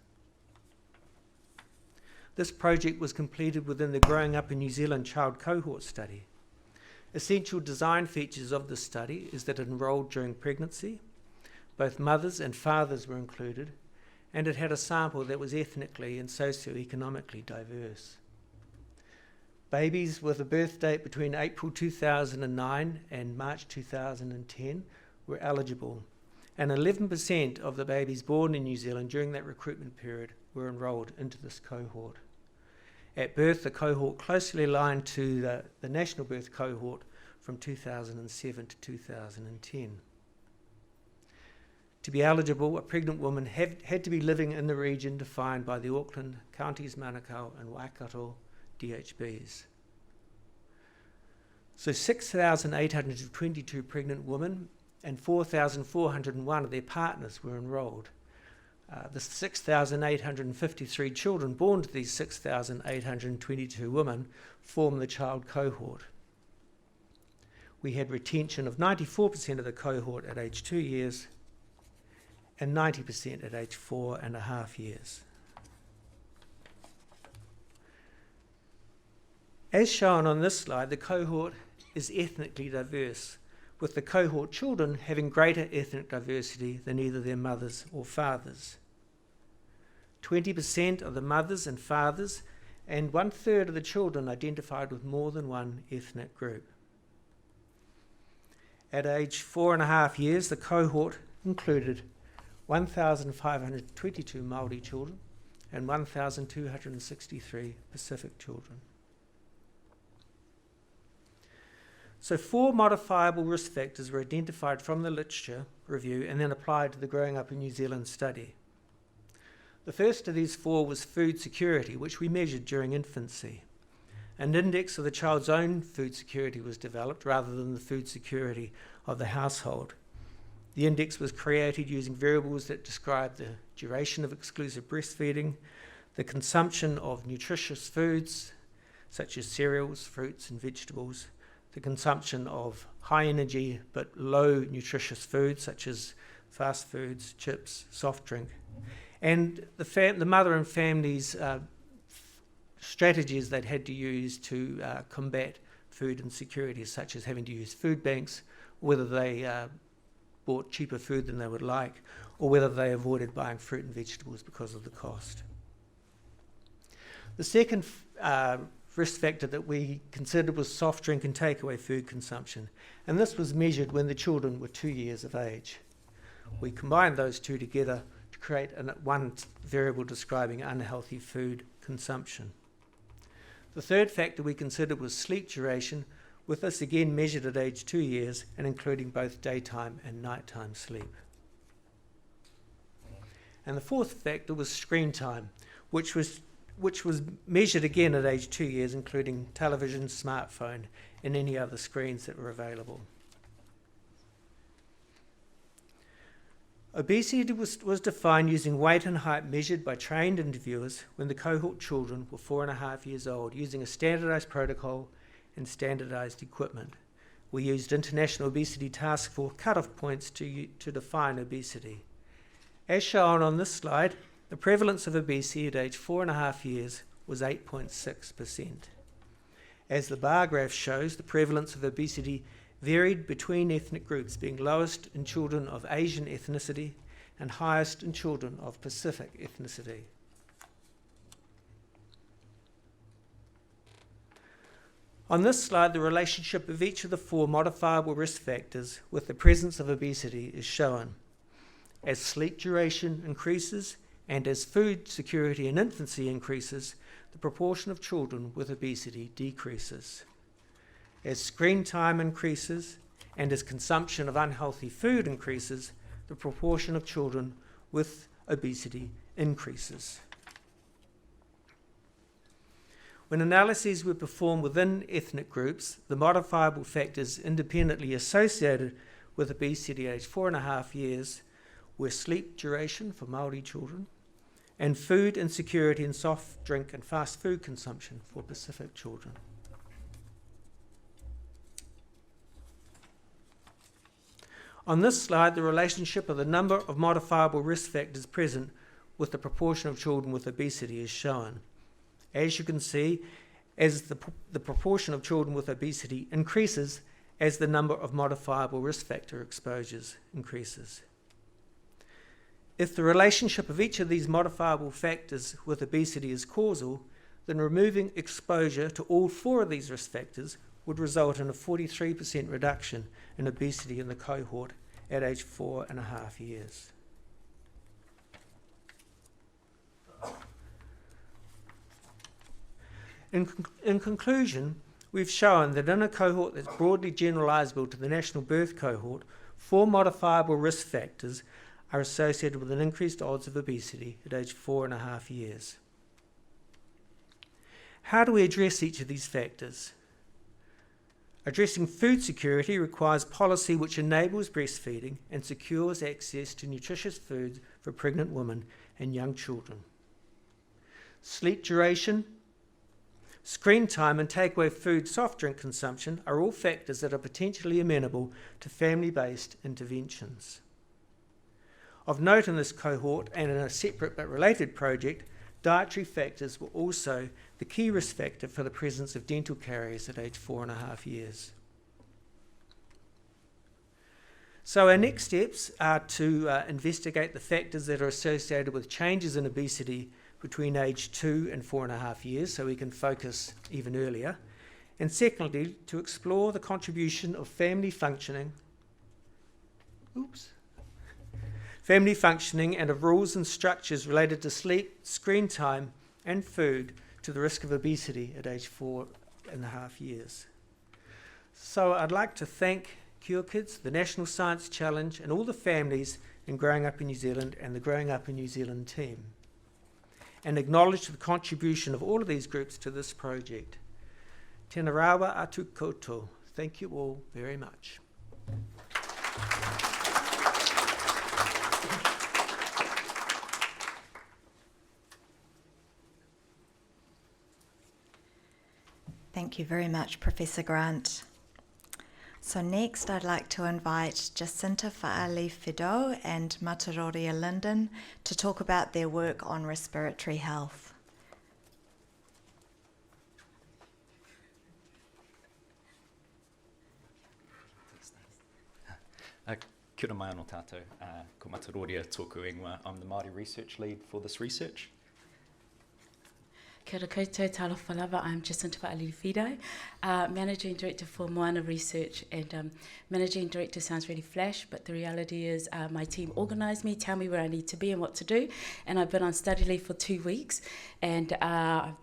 Speaker 11: This project was completed within the Growing Up in New Zealand Child Cohort Study. Essential design features of this study is that it enrolled during pregnancy, both mothers and fathers were included, and it had a sample that was ethnically and socio-economically diverse. Babies with a birth date between April 2009 and March 2010 were eligible, and 11% of the babies born in New Zealand during that recruitment period were enrolled into this cohort. At birth, the cohort closely aligned to the national birth cohort from 2007 to 2010. To be eligible, a pregnant woman had to be living in the region defined by the Auckland, Counties Manukau and Waikato DHBs. So 6,822 pregnant women and 4,401 of their partners were enrolled. The 6,853 children born to these 6,822 women form the child cohort. We had retention of 94% of the cohort at age 2 years and 90% at age 4.5 years. As shown on this slide, the cohort is ethnically diverse, with the cohort children having greater ethnic diversity than either their mothers or fathers. 20% of the mothers and fathers and 1/3 of the children identified with more than one ethnic group. At age 4.5 years, the cohort included 1,522 Māori children and 1,263 Pacific children. So 4 modifiable risk factors were identified from the literature review and then applied to the Growing Up in New Zealand study. The first of these 4 was food security, which we measured during infancy. An index of the child's own food security was developed rather than the food security of the household. The index was created using variables that describe the duration of exclusive breastfeeding, the consumption of nutritious foods such as cereals, fruits and vegetables, the consumption of high energy but low nutritious foods such as fast foods, chips, soft drink, and the mother and family's strategies they'd had to use to combat food insecurities, such as having to use food banks, whether they bought cheaper food than they would like, or whether they avoided buying fruit and vegetables because of the cost. The second risk factor that we considered was soft drink and takeaway food consumption, and this was measured when the children were 2 years of age. We combined those two together to create one variable describing unhealthy food consumption. The third factor we considered was sleep duration, with this again measured at age 2 years and including both daytime and nighttime sleep. And the fourth factor was screen time, which was measured again at age 2 years, including television, smartphone, and any other screens that were available. Obesity was defined using weight and height measured by trained interviewers when the cohort children were 4.5 years old, using a standardised protocol and standardised equipment. We used International Obesity Task Force cut-off points to define obesity. As shown on this slide, the prevalence of obesity at age 4.5 years was 8.6%. As the bar graph shows, the prevalence of obesity varied between ethnic groups, being lowest in children of Asian ethnicity and highest in children of Pacific ethnicity. On this slide, the relationship of each of the 4 modifiable risk factors with the presence of obesity is shown. As sleep duration increases and as food security in infancy increases, the proportion of children with obesity decreases. As screen time increases and as consumption of unhealthy food increases, the proportion of children with obesity increases. When analyses were performed within ethnic groups, the modifiable factors independently associated with obesity aged 4.5 years were sleep duration for Māori children and food insecurity and soft drink and fast food consumption for Pacific children. On this slide, the relationship of the number of modifiable risk factors present with the proportion of children with obesity is shown. As you can see, as the proportion of children with obesity increases as the number of modifiable risk factor exposures increases. If the relationship of each of these modifiable factors with obesity is causal, then removing exposure to all 4 of these risk factors would result in a 43% reduction in obesity in the cohort at age 4.5 years. In conclusion, we've shown that in a cohort that's broadly generalisable to the national birth cohort, 4 modifiable risk factors are associated with an increased odds of obesity at age 4.5 years. How do we address each of these factors? Addressing food security requires policy which enables breastfeeding and secures access to nutritious food for pregnant women and young children. Sleep duration, screen time and takeaway food soft drink consumption are all factors that are potentially amenable to family-based interventions. Of note in this cohort and in a separate but related project, dietary factors were also the key risk factor for the presence of dental caries at age 4.5 years. So our next steps are to investigate the factors that are associated with changes in obesity between age 2 and 4.5 years, so we can focus even earlier. And secondly, to explore the contribution of family functioning and of rules and structures related to sleep, screen time and food to the risk of obesity at age 4.5 years. So I'd like to thank Cure Kids, the National Science Challenge and all the families in Growing Up in New Zealand and the Growing Up in New Zealand team, and acknowledge the contribution of all of these groups to this project. Tēnā rawa atu koutou. Thank you all very much.
Speaker 5: Thank you very much, Professor Grant. So next I'd like to invite Jacinta Fa'ali-Fido and Mataroria Lundon to talk about their work on respiratory health.
Speaker 12: Kia ora mai anō tātou, ko Mataroria tōku ingoa. I'm the Māori research lead for this research.
Speaker 13: Kia ora koutou, talo whalawa. I'm Jacinta Fa'ali-Fido, Managing Director for Moana Research, and Managing Director sounds really flash, but the reality is my team organised me, tell me where I need to be and what to do, and I've been on study leave for 2 weeks, and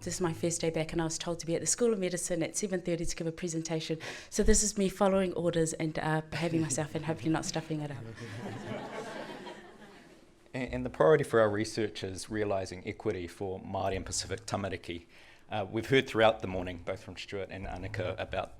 Speaker 13: this is my first day back, and I was told to be at the School of Medicine at 7:30 to give a presentation, so this is me following orders and behaving myself and hopefully not stuffing it up.
Speaker 12: And the priority for our research is realising equity for Māori and Pacific tamariki. We've heard throughout the morning, both from Stuart and Anneka, about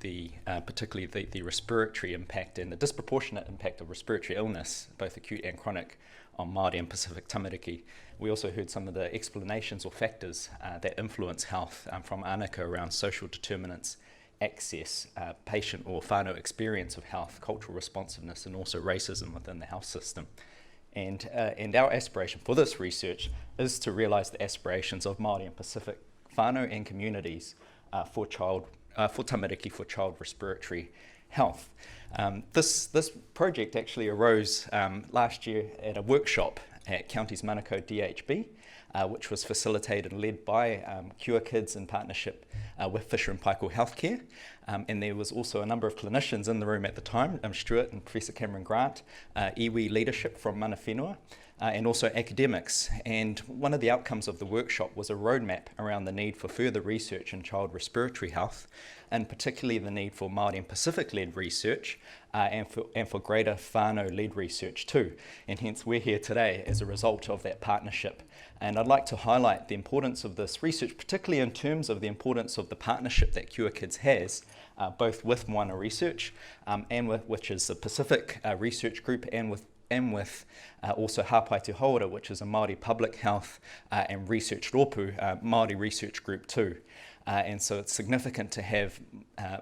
Speaker 12: particularly the respiratory impact and the disproportionate impact of respiratory illness, both acute and chronic, on Māori and Pacific tamariki. We also heard some of the explanations or factors that influence health from Anneka around social determinants, access, patient or whānau experience of health, cultural responsiveness, and also racism within the health system. And our aspiration for this research is to realise the aspirations of Māori and Pacific whānau and communities for tamariki, for child respiratory health. This project actually arose last year at a workshop at Counties Manukau DHB, which was facilitated and led by Cure Kids in partnership with Fisher & Paykel Healthcare. And there was also a number of clinicians in the room at the time, Stuart and Professor Cameron Grant, iwi leadership from Mana Whenua, and also academics. And one of the outcomes of the workshop was a roadmap around the need for further research in child respiratory health, and particularly the need for Māori and Pacific-led research, and for greater whānau-led research too. And hence we're here today as a result of that partnership. And I'd like to highlight the importance of this research, particularly in terms of the importance of the partnership that Cure Kids has, both with Moana Research, and which is the Pacific research group, and with also Hāpai Te Hauora, which is a Māori public health and research rōpū, Māori research group too. And so it's significant to have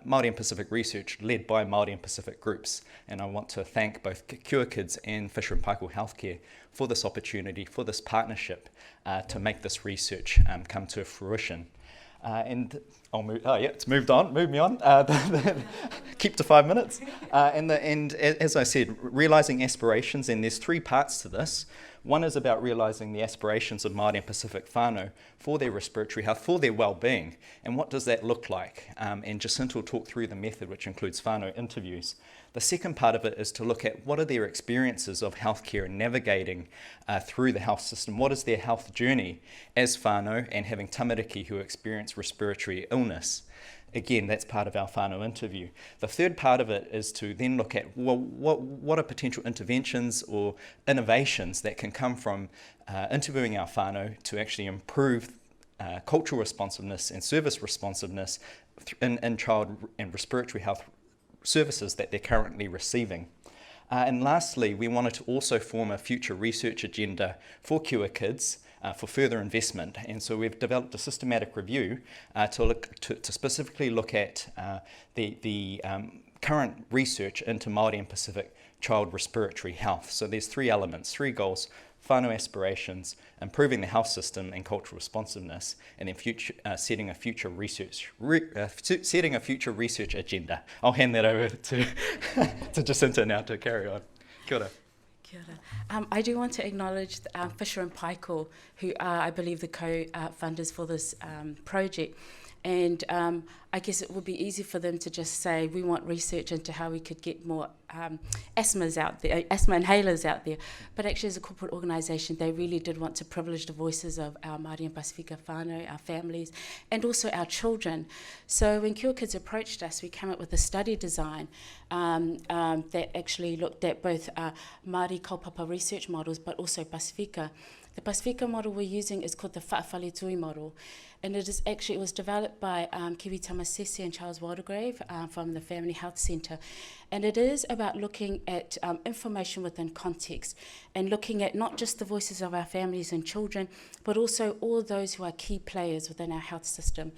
Speaker 12: Māori and Pacific research led by Māori and Pacific groups. And I want to thank both Cure Kids and Fisher and Paykel Healthcare for this opportunity, for this partnership to make this research come to fruition. And I'll move. Oh yeah, it's moved on. Move me on. Keep to 5 minutes. And as I said, realising aspirations. And there's 3 parts to this. One is about realising the aspirations of Māori and Pacific whānau for their respiratory health, for their well-being, and what does that look like? And Jacinta will talk through the method, which includes whānau interviews. The second part of it is to look at what are their experiences of healthcare and navigating through the health system. What is their health journey as whānau and having tamariki who experience respiratory illness? Again, that's part of our whānau interview. The third part of it is to then look at, well, what are potential interventions or innovations that can come from interviewing our whānau to actually improve cultural responsiveness and service responsiveness in child and respiratory health services that they're currently receiving. And lastly, we wanted to also form a future research agenda for Cure Kids for further investment. And so we've developed a systematic review to specifically look at the current research into Māori and Pacific child respiratory health. So there's 3 elements, 3 goals: whānau aspirations, improving the health system and cultural responsiveness, and then setting a future research agenda. I'll hand that over to to Jacinta now to carry on. Kia ora.
Speaker 13: Kia ora. I do want to acknowledge Fisher and Paykel, who are, I believe, the co-funders for this project. And I guess it would be easy for them to just say, we want research into how we could get more asthmas out there, asthma inhalers out there. But actually, as a corporate organisation, they really did want to privilege the voices of our Māori and Pasifika whānau, our families, and also our children. So when Cure Kids approached us, we came up with a study design that actually looked at both Māori kaupapa research models, but also Pasifika. The Pasifika model we're using is called the Whaafalitui model, and it was developed by Kiwi Tamasese and Charles Waldegrave from the Family Health Centre, and it is about looking at information within context and looking at not just the voices of our families and children, but also all those who are key players within our health system.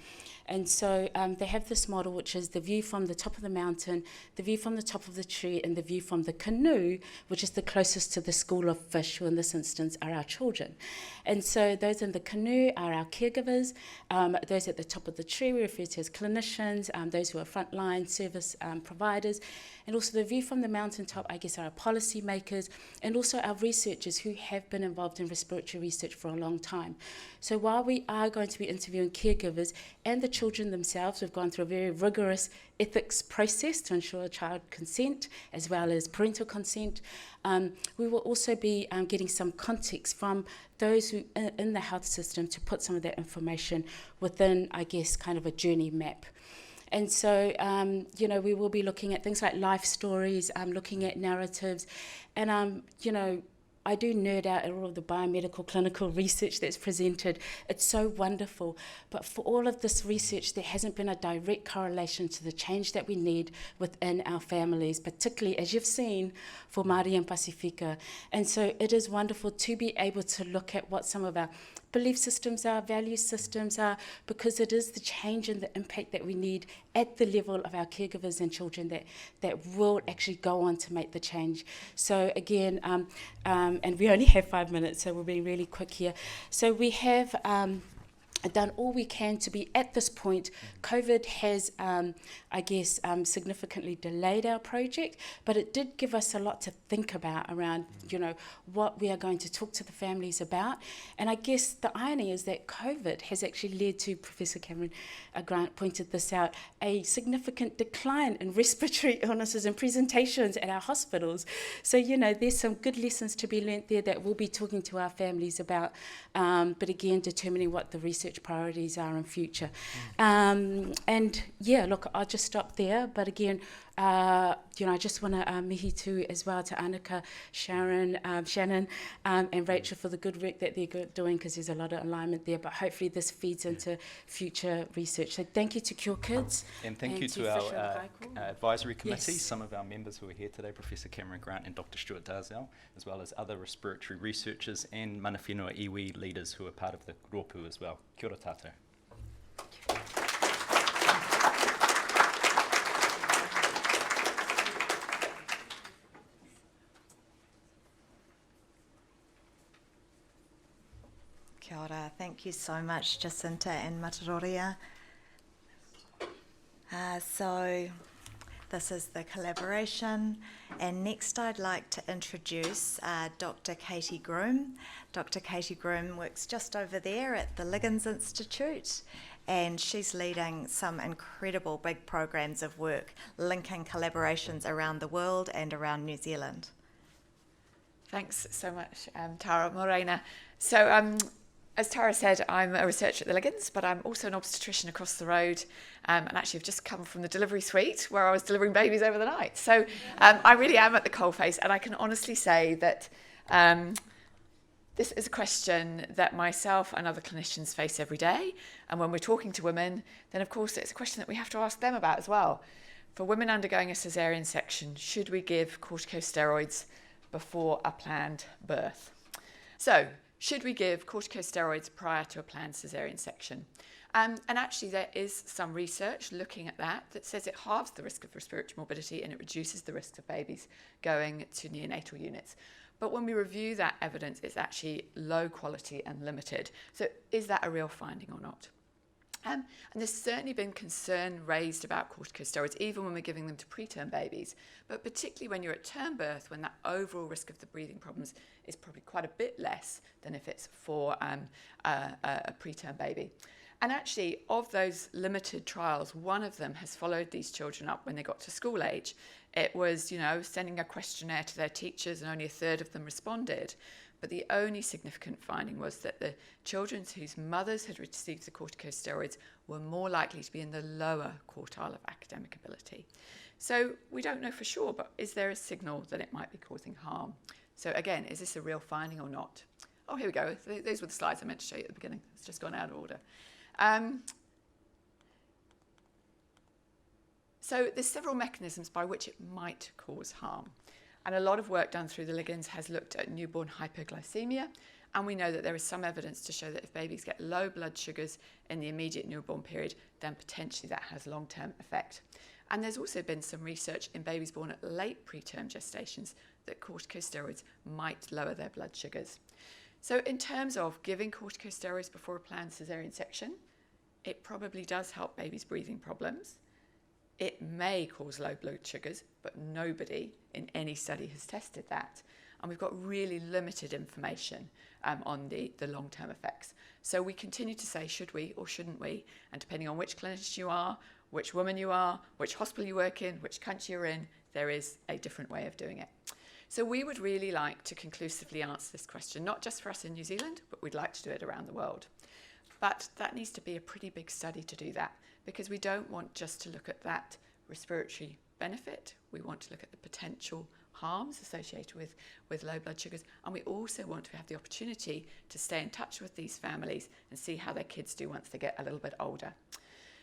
Speaker 13: And so they have this model, which is the view from the top of the mountain, the view from the top of the tree, and the view from the canoe, which is the closest to the school of fish, who in this instance are our children. And so those in the canoe are our caregivers. Those at the top of the tree we refer to as clinicians, those who are frontline service providers. And also the view from the mountaintop, I guess, are our policy makers and also our researchers who have been involved in respiratory research for a long time. So while we are going to be interviewing caregivers and the children themselves, we've gone through a very rigorous ethics process to ensure child consent as well as parental consent. We will also be getting some context from those who in the health system to put some of that information within, I guess, kind of a journey map. And so, we will be looking at things like life stories, looking at narratives, and, I do nerd out at all of the biomedical clinical research that's presented. It's so wonderful. But for all of this research, there hasn't been a direct correlation to the change that we need within our families, particularly, as you've seen, for Māori and Pasifika. And so it is wonderful to be able to look at what some of our belief systems are, value systems are, because it is the change and the impact that we need at the level of our caregivers and children that will actually go on to make the change. So again, and we only have 5 minutes, so we'll be really quick here. So we have done all we can to be at this point. COVID has, significantly delayed our project, but it did give us a lot to think about around, what we are going to talk to the families about. And I guess the irony is that COVID has actually led to, Professor Cameron Grant pointed this out, a significant decline in respiratory illnesses and presentations at our hospitals. So, there's some good lessons to be learnt there that we'll be talking to our families about, but again, determining what the research priorities are in future. I'll just stop there. But again, I just want to mihi too as well to Anneka, Shannon, and Rachel for the good work that they're doing, because there's a lot of alignment there. But hopefully this feeds into future research. So thank you to Cure Kids.
Speaker 12: And thank you to our advisory committee,
Speaker 13: Yes.
Speaker 12: some of our members who are here today, Professor Cameron Grant and Dr. Stuart Dalziel, as well as other respiratory researchers and mana whenua iwi leaders who are part of the rōpū as well. Kia ora tātou.
Speaker 5: Kia ora. Thank you so much, Jacinta and Mataroria. So this is the collaboration, and next I'd like to introduce Dr. Katie Groom. Dr. Katie Groom works just over there at the Liggins Institute, and she's leading some incredible big programs of work linking collaborations around the world and around New Zealand.
Speaker 14: Thanks so much, Tara Morena. So, as Tara said, I'm a researcher at the Liggins, but I'm also an obstetrician across the road, and actually I've just come from the delivery suite where I was delivering babies over the night. So I really am at the coalface, and I can honestly say that this is a question that myself and other clinicians face every day. And when we're talking to women, then of course it's a question that we have to ask them about as well. For women undergoing a caesarean section, should we give corticosteroids before a planned birth? So, should we give corticosteroids prior to a planned caesarean section? And actually there is some research looking at that says it halves the risk of respiratory morbidity and it reduces the risk of babies going to neonatal units. But when we review that evidence, it's actually low quality and limited. So is that a real finding or not? And there's certainly been concern raised about corticosteroids, even when we're giving them to preterm babies, but particularly when you're at term birth, when that overall risk of the breathing problems is probably quite a bit less than if it's for a preterm baby. And actually, of those limited trials, one of them has followed these children up when they got to school age. It was, sending a questionnaire to their teachers, and only a third of them responded. But the only significant finding was that the children whose mothers had received the corticosteroids were more likely to be in the lower quartile of academic ability. So we don't know for sure, but is there a signal that it might be causing harm? So again, is this a real finding or not? Oh, here we go. Those were the slides I meant to show you at the beginning. It's just gone out of order. So there's several mechanisms by which it might cause harm. And a lot of work done through the Liggins has looked at newborn hypoglycemia, and we know that there is some evidence to show that if babies get low blood sugars in the immediate newborn period, then potentially that has long-term effect. And there's also been some research in babies born at late preterm gestations that corticosteroids might lower their blood sugars. So in terms of giving corticosteroids before a planned caesarean section, it probably does help babies' breathing problems. It may cause low blood sugars, but nobody in any study has tested that. And we've got really limited information on the long-term effects. So we continue to say, should we or shouldn't we? And depending on which clinician you are, which woman you are, which hospital you work in, which country you're in, there is a different way of doing it. So we would really like to conclusively answer this question, not just for us in New Zealand, but we'd like to do it around the world. But that needs to be a pretty big study to do that, because we don't want just to look at that respiratory benefit. We want to look at the potential harms associated with low blood sugars, and we also want to have the opportunity to stay in touch with these families and see how their kids do once they get a little bit older.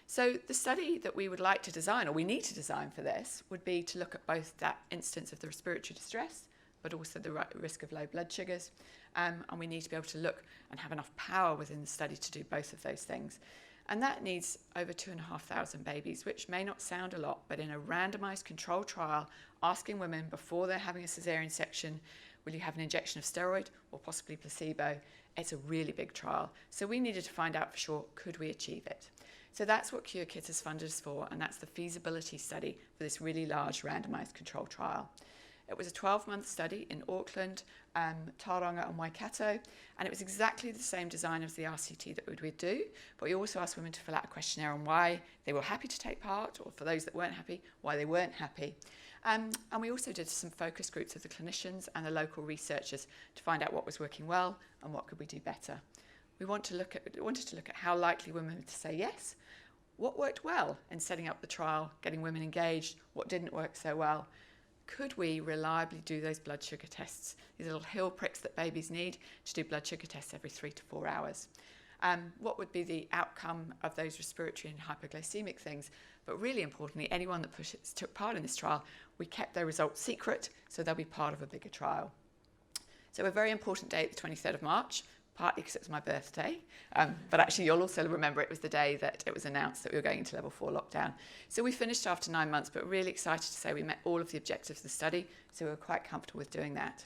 Speaker 14: So the study that we would like to design, or we need to design for this, would be to look at both that instance of the respiratory distress, but also the risk of low blood sugars. And we need to be able to look and have enough power within the study to do both of those things. And that needs over 2,500 babies, which may not sound a lot, but in a randomized controlled trial, asking women before they're having a caesarean section, will you have an injection of steroid or possibly placebo? it's a really big trial. So we needed to find out for sure, could we achieve it? So that's what Cure Kids has funded us for, and that's the feasibility study for this really large randomised control trial. It was a 12-month study in Auckland, Tauranga and Waikato, and it was exactly the same design as the RCT that we'd do, but we also asked women to fill out a questionnaire on why they were happy to take part, or for those that weren't happy, why they weren't happy. And we also did some focus groups of the clinicians and the local researchers to find out what was working well and what could we do better. We wanted to look at how likely women were to say yes, what worked well in setting up the trial, getting women engaged, what didn't work so well. Could we reliably do those blood sugar tests, these little heel pricks that babies need to do blood sugar tests every 3 to 4 hours? What would be the outcome of those respiratory and hypoglycemic things? But really importantly, anyone that took part in this trial, we kept their results secret, so they'll be part of a bigger trial. So a very important date, the 23rd of March, partly because it was my birthday, but actually you'll also remember it was the day that it was announced that we were going into level 4 lockdown. So we finished after 9 months, but really excited to say we met all of the objectives of the study, so we were quite comfortable with doing that.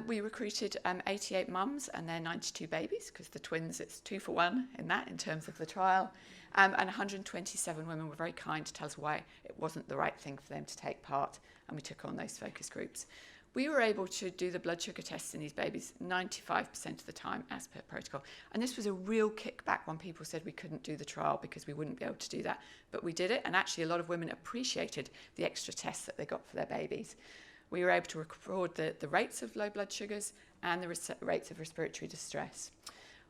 Speaker 14: We recruited 88 mums and their 92 babies, because the twins, it's 2 for 1 in terms of the trial, and 127 women were very kind to tell us why it wasn't the right thing for them to take part, and we took on those focus groups. We were able to do the blood sugar tests in these babies 95% of the time as per protocol. And this was a real kickback when people said we couldn't do the trial because we wouldn't be able to do that. But we did it, and actually a lot of women appreciated the extra tests that they got for their babies. We were able to record the rates of low blood sugars and the rates of respiratory distress.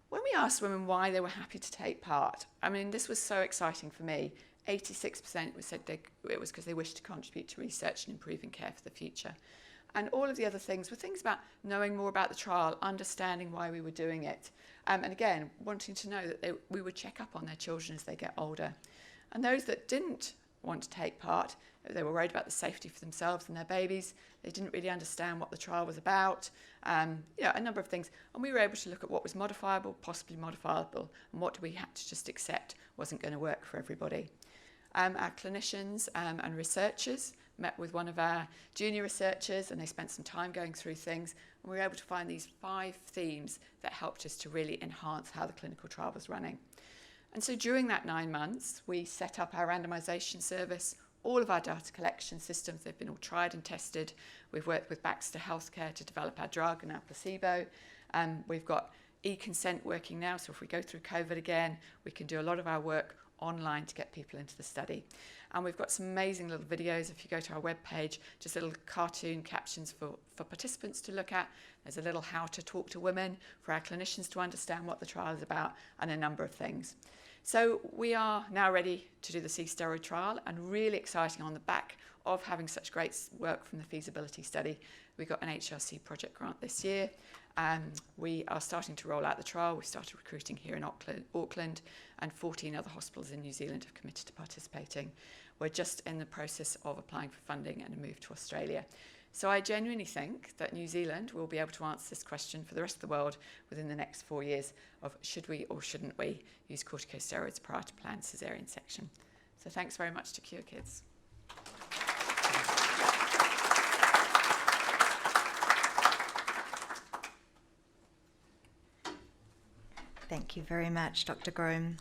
Speaker 14: When we asked women why they were happy to take part, I mean, this was so exciting for me. 86% said it was because they wished to contribute to research and improving care for the future. And all of the other things were things about knowing more about the trial, understanding why we were doing it, and again, wanting to know that we would check up on their children as they get older. And those that didn't want to take part, they were worried about the safety for themselves and their babies. They didn't really understand what the trial was about, a number of things. And we were able to look at what was modifiable, possibly modifiable, and what we had to just accept wasn't going to work for everybody. Our clinicians and researchers met with one of our junior researchers, and they spent some time going through things, and we were able to find these 5 themes that helped us to really enhance how the clinical trial was running. And so during that 9 months, we set up our randomisation service, all of our data collection systems, they've been all tried and tested. We've worked with Baxter Healthcare to develop our drug and our placebo. We've got e-consent working now, so if we go through COVID again, we can do a lot of our work online to get people into the study. And we've got some amazing little videos. If you go to our webpage, just little cartoon captions for participants to look at. There's a little how to talk to women for our clinicians to understand what the trial is about, and a number of things. So we are now ready to do the C-steroid trial, and really exciting on the back of having such great work from the feasibility study. We got an HRC project grant this year. We are starting to roll out the trial. We've started recruiting here in Auckland, and 14 other hospitals in New Zealand have committed to participating. We're just in the process of applying for funding and a move to Australia. So I genuinely think that New Zealand will be able to answer this question for the rest of the world within the next 4 years of should we or shouldn't we use corticosteroids prior to planned caesarean section. So thanks very much to Cure Kids.
Speaker 5: Thank you very much, Dr. Groom.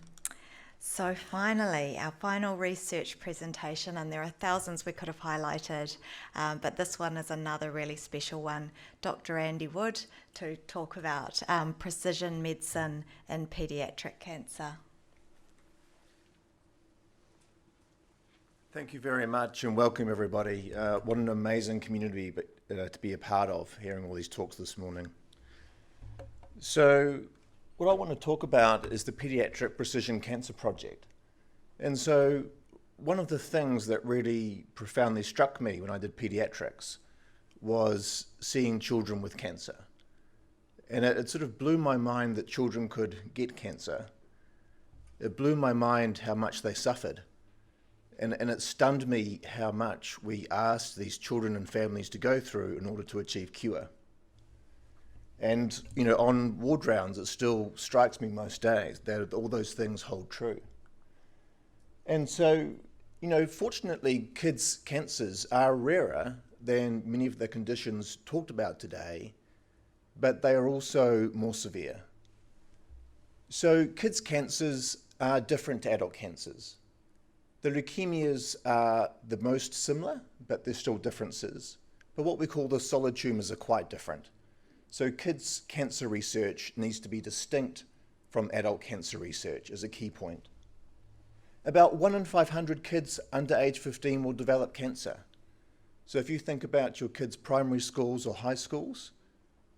Speaker 5: So finally, our final research presentation, and there are thousands we could have highlighted, but this one is another really special one. Dr. Andy Wood to talk about precision medicine in paediatric cancer.
Speaker 15: Thank you very much, and welcome everybody. What an amazing community to be a part of, hearing all these talks this morning. So what I want to talk about is the Paediatric Precision Cancer Project. And so one of the things that really profoundly struck me when I did pediatrics was seeing children with cancer. And it sort of blew my mind that children could get cancer. It blew my mind how much they suffered. And it stunned me how much we asked these children and families to go through in order to achieve cure. And, on ward rounds, it still strikes me most days that all those things hold true. And so, fortunately, kids' cancers are rarer than many of the conditions talked about today, but they are also more severe. So kids' cancers are different to adult cancers. The leukemias are the most similar, but there's still differences. But what we call the solid tumours are quite different. So kids' cancer research needs to be distinct from adult cancer research is a key point. About 1 in 500 kids under age 15 will develop cancer. So if you think about your kids' primary schools or high schools,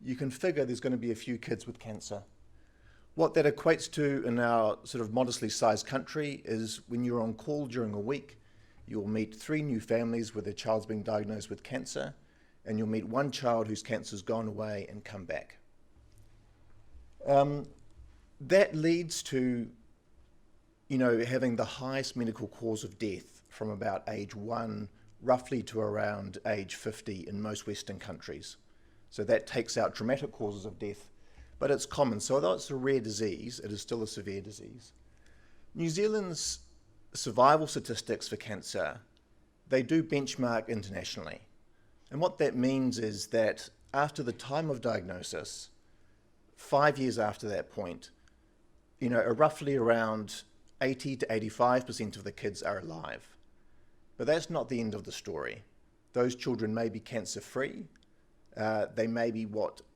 Speaker 15: you can figure there's going to be a few kids with cancer. What that equates to in our sort of modestly sized country is when you're on call during a week, you'll meet 3 new families where their child's been diagnosed with cancer, and you'll meet 1 child whose cancer's gone away and come back. That leads to, having the highest medical cause of death from about age 1 roughly to around age 50 in most Western countries. So that takes out dramatic causes of death, but it's common. So although it's a rare disease, it is still a severe disease. New Zealand's survival statistics for cancer, they do benchmark internationally. And what that means is that after the time of diagnosis, 5 years after that point, roughly around 80 to 85% of the kids are alive. But that's not the end of the story. Those children may be cancer-free. They may be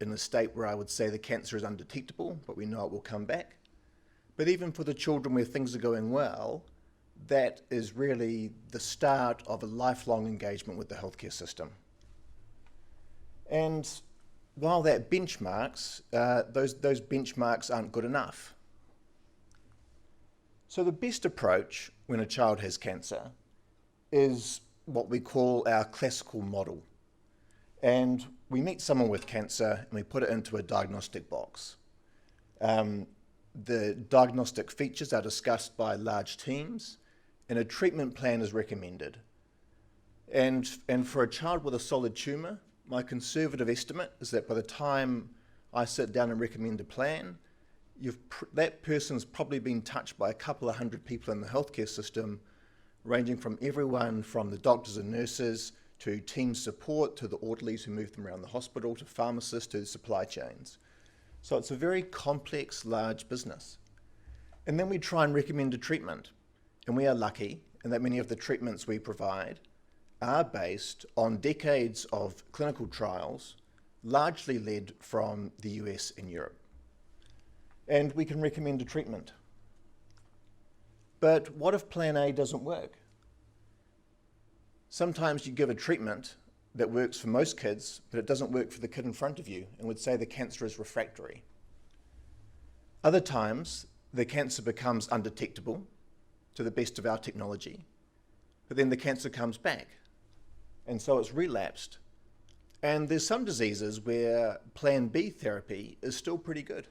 Speaker 15: in a state where I would say the cancer is undetectable, but we know it will come back. But even for the children where things are going well, that is really the start of a lifelong engagement with the healthcare system. And while that benchmarks, those benchmarks aren't good enough. So the best approach when a child has cancer is what we call our classical model. And we meet someone with cancer and we put it into a diagnostic box. The diagnostic features are discussed by large teams and a treatment plan is recommended. And for a child with a solid tumour, my conservative estimate is that by the time I sit down and recommend a plan, that person's probably been touched by a couple of hundred people in the healthcare system, ranging from everyone from the doctors and nurses to team support, to the orderlies who move them around the hospital, to pharmacists, to the supply chains. So it's a very complex, large business. And then we try and recommend a treatment. And we are lucky in that many of the treatments we provide are based on decades of clinical trials, largely led from the US and Europe. And we can recommend a treatment. But what if plan A doesn't work? Sometimes you give a treatment that works for most kids, but it doesn't work for the kid in front of you, and would say the cancer is refractory. Other times, the cancer becomes undetectable to the best of our technology, but then the cancer comes back, and so it's relapsed. And there's some diseases where plan B therapy is still pretty good.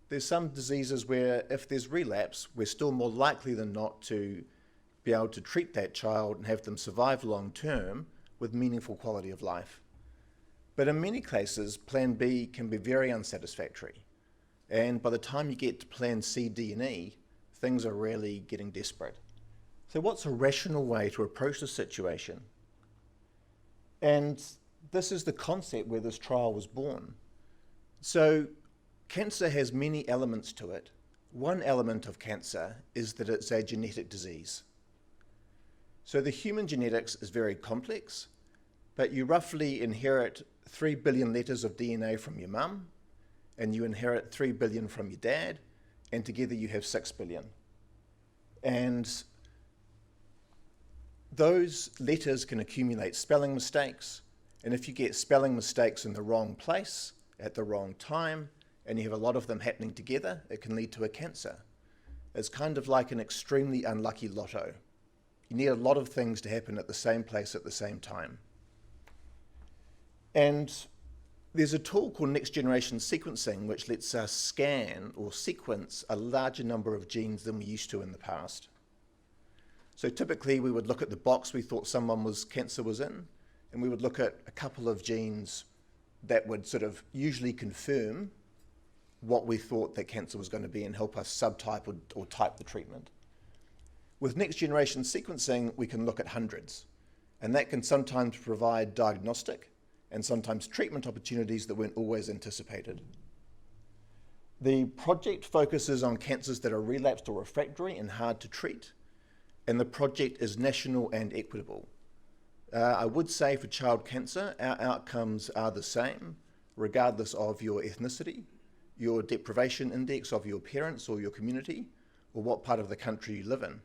Speaker 15: There's some diseases where if there's relapse, we're still more likely than not to be able to treat that child and have them survive long term with meaningful quality of life. But in many cases, plan B can be very unsatisfactory. And by the time you get to plan C, D, and E, things are really getting desperate. So what's a rational way to approach the situation? And this is the concept where this trial was born. So cancer has many elements to it. One element of cancer is that it's a genetic disease. So the human genetics is very complex, but you roughly inherit 3 billion letters of DNA from your mum, and you inherit 3 billion from your dad, and together you have 6 billion. And those letters can accumulate spelling mistakes, and if you get spelling mistakes in the wrong place at the wrong time, and you have a lot of them happening together, it can lead to a cancer. It's kind of like an extremely unlucky lotto. You need a lot of things to happen at the same place at the same time. And there's a tool called next generation sequencing which lets us scan or sequence a larger number of genes than we used to in the past. So typically we would look at the box we thought someone's cancer was in, and we would look at a couple of genes that would sort of usually confirm what we thought that cancer was going to be and help us subtype or type the treatment. With next generation sequencing, we can look at hundreds, and that can sometimes provide diagnostic and sometimes treatment opportunities that weren't always anticipated. The project focuses on cancers that are relapsed or refractory and hard to treat, and the project is national and equitable. I would say for child cancer, our outcomes are the same, regardless of your ethnicity, your deprivation index of your parents or your community, or what part of the country you live in.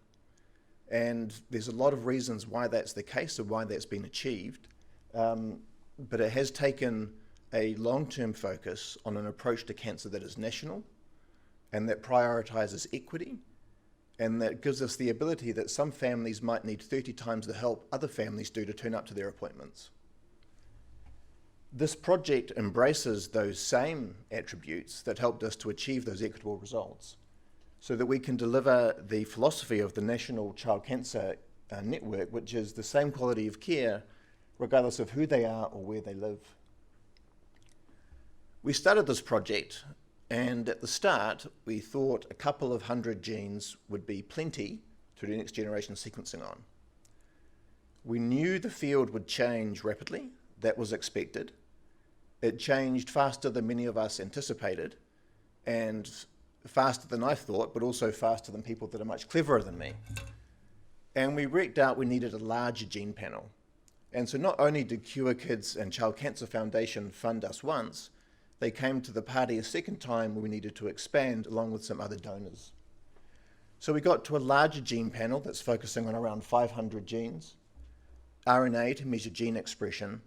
Speaker 15: And there's a lot of reasons why that's the case and why that's been achieved, but it has taken a long-term focus on an approach to cancer that is national and that prioritizes equity, and that gives us the ability that some families might need 30 times the help other families do to turn up to their appointments. This project embraces those same attributes that helped us to achieve those equitable results, so that we can deliver the philosophy of the National Child Cancer Network, which is the same quality of care regardless of who they are or where they live. We started this project, and at the start we thought a couple of 100 genes would be plenty to do next generation sequencing on. We knew the field would change rapidly. That was expected. It changed faster than many of us anticipated, and faster than I thought, but also faster than people that are much cleverer than me. And we worked out we needed a larger gene panel. And so not only did Cure Kids and Child Cancer Foundation fund us once, they came to the party a second time when we needed to expand along with some other donors. So we got to a larger gene panel that's focusing on around 500 genes, RNA to measure gene expression,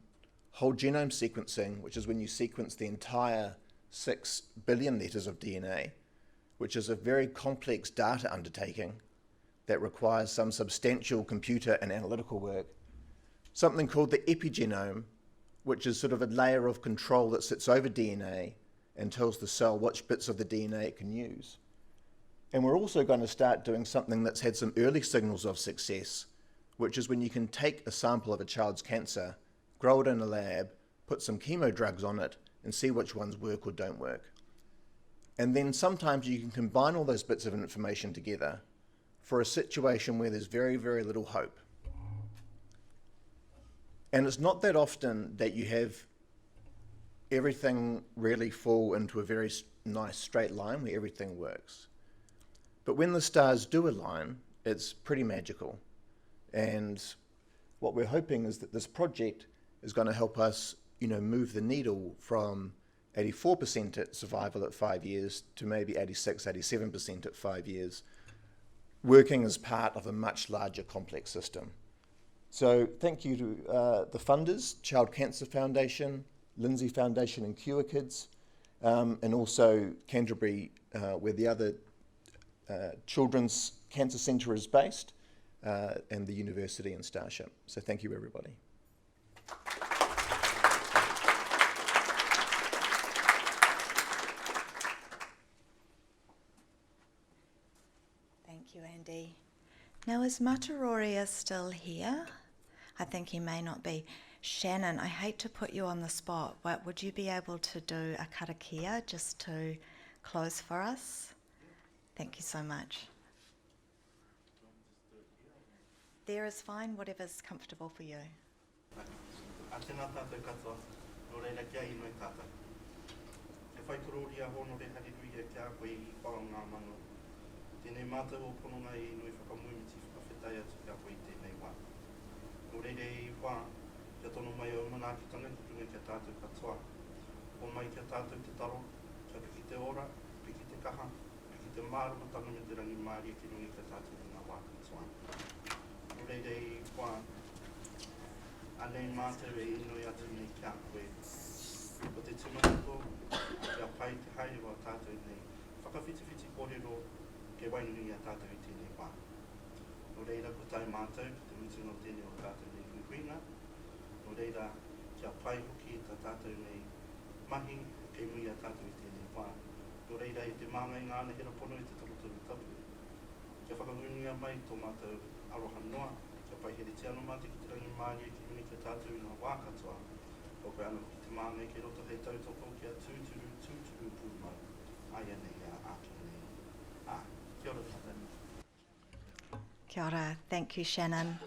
Speaker 15: whole genome sequencing, which is when you sequence the entire 6 billion letters of DNA, which is a very complex data undertaking that requires some substantial computer and analytical work. Something called the epigenome, which is sort of a layer of control that sits over DNA and tells the cell which bits of the DNA it can use. And we're also going to start doing something that's had some early signals of success, which is when you can take a sample of a child's cancer, grow it in a lab, put some chemo drugs on it, and see which ones work or don't work. And then sometimes you can combine all those bits of information together for a situation where there's very, very little hope. And it's not that often that you have everything really fall into a very nice straight line where everything works. But when the stars do align, it's pretty magical. And what we're hoping is that this project is going to help us, move the needle from 84% at survival at 5 years to maybe 86, 87% at 5 years, working as part of a much larger complex system. So thank you to the funders, Child Cancer Foundation, Lindsay Foundation and Cure Kids, and also Canterbury, where the other Children's Cancer Centre is based, and the university and Starship. So thank you, everybody.
Speaker 5: Thank you, Andy. Now, is Mataroria still here? I think he may not be. Shannon, I hate to put you on the spot, but would you be able to do a karakia just to close for us? Thank you so much. There is fine, whatever's comfortable for you.
Speaker 16: Tēnā tātou katoa, nō reira kia inoi tātou. E whai tororia hono re hariruia kia koe I whaonga mano. Tēnei mātou o pononga I inoi whakamuimiti whakawhetai atu kia koe I tēnei wā. Nō reira I wā, kia tono mai o manaakitanga ki tunga kia tātou katoa. O mai kia tātou te taro, kia piki te ora, piki te kaha, piki te māramatanga me te rangi māria ki nungi kia tātou i ngā wā katoa. Nō reira I wā, anei mātou e inoi atu nei kia koe. O te tumanako, kia pai te hai o tātou nei whakawhitiwhiti kōrero ke wainui a tātou I tēnei wā. Nō reira ko tai mātou ki te mutunga o tēnei o tātou nei kuikuina. Nō reira kia pai hoki ta tātou nei mahi ke mui a tātou I tēnei wā. Nō reira I te māngai ngāna hera pono I te tarotoru tapu. Kia whakaungia mai tō mātou aroha noa. Kia pai here te anu mātou ki te rangi māria ki muni ki tātou I ngā wā katoa. O koe anu ki te māngai ke roto hei tautoko kia tūturu pūmau. Aia nei a ake nei. Kia ora tātou.
Speaker 5: Kia ora, thank you, Shannon.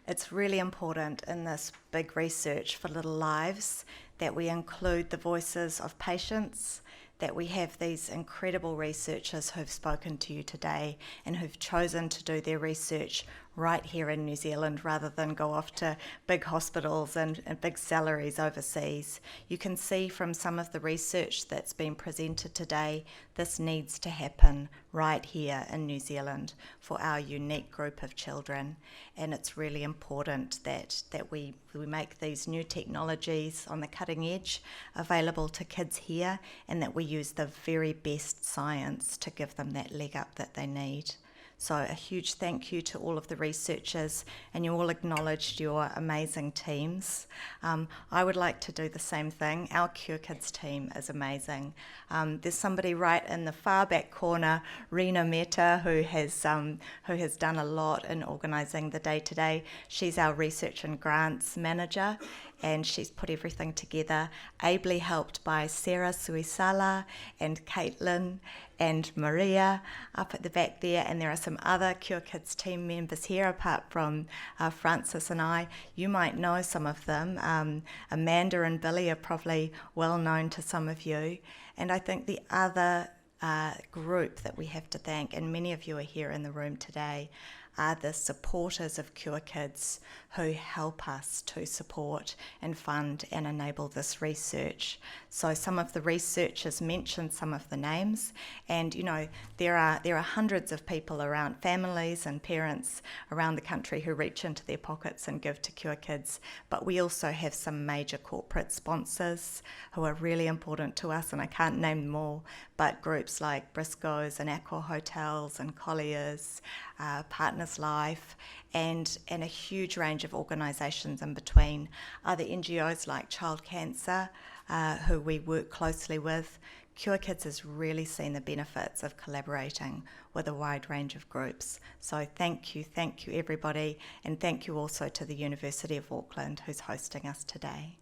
Speaker 5: It's really important in this big research for little lives that we include the voices of patients, that we have these incredible researchers who've spoken to you today and who've chosen to do their research right here in New Zealand rather than go off to big hospitals and big salaries overseas. You can see from some of the research that's been presented today, this needs to happen right here in New Zealand for our unique group of children. And it's really important that we make these new technologies on the cutting edge available to kids here, and that we use the very best science to give them that leg up that they need. So a huge thank you to all of the researchers, and you all acknowledged your amazing teams. I would like to do the same thing. Our Cure Kids team is amazing. There's somebody right in the far back corner, Rena Mehta, who has done a lot in organising the day-to-day. She's our research and grants manager, and she's put everything together, ably helped by Sarah Suisala and Caitlin and Maria up at the back there, and there are some other Cure Kids team members here apart from Francis and I. You might know some of them. Amanda and Billy are probably well known to some of you, and I think the other group that we have to thank, and many of you are here in the room today, are the supporters of Cure Kids who help us to support and fund and enable this research. So some of the researchers mentioned some of the names, and you know there are hundreds of people around, families and parents around the country who reach into their pockets and give to Cure Kids, but we also have some major corporate sponsors who are really important to us, and I can't name them all, but groups like Briscoe's and Accor Hotels and Collier's, Partners Life, and a huge range of organisations in between. Other NGOs like Child Cancer, who we work closely with. Cure Kids has really seen the benefits of collaborating with a wide range of groups. So thank you everybody, and thank you also to the University of Auckland who's hosting us today.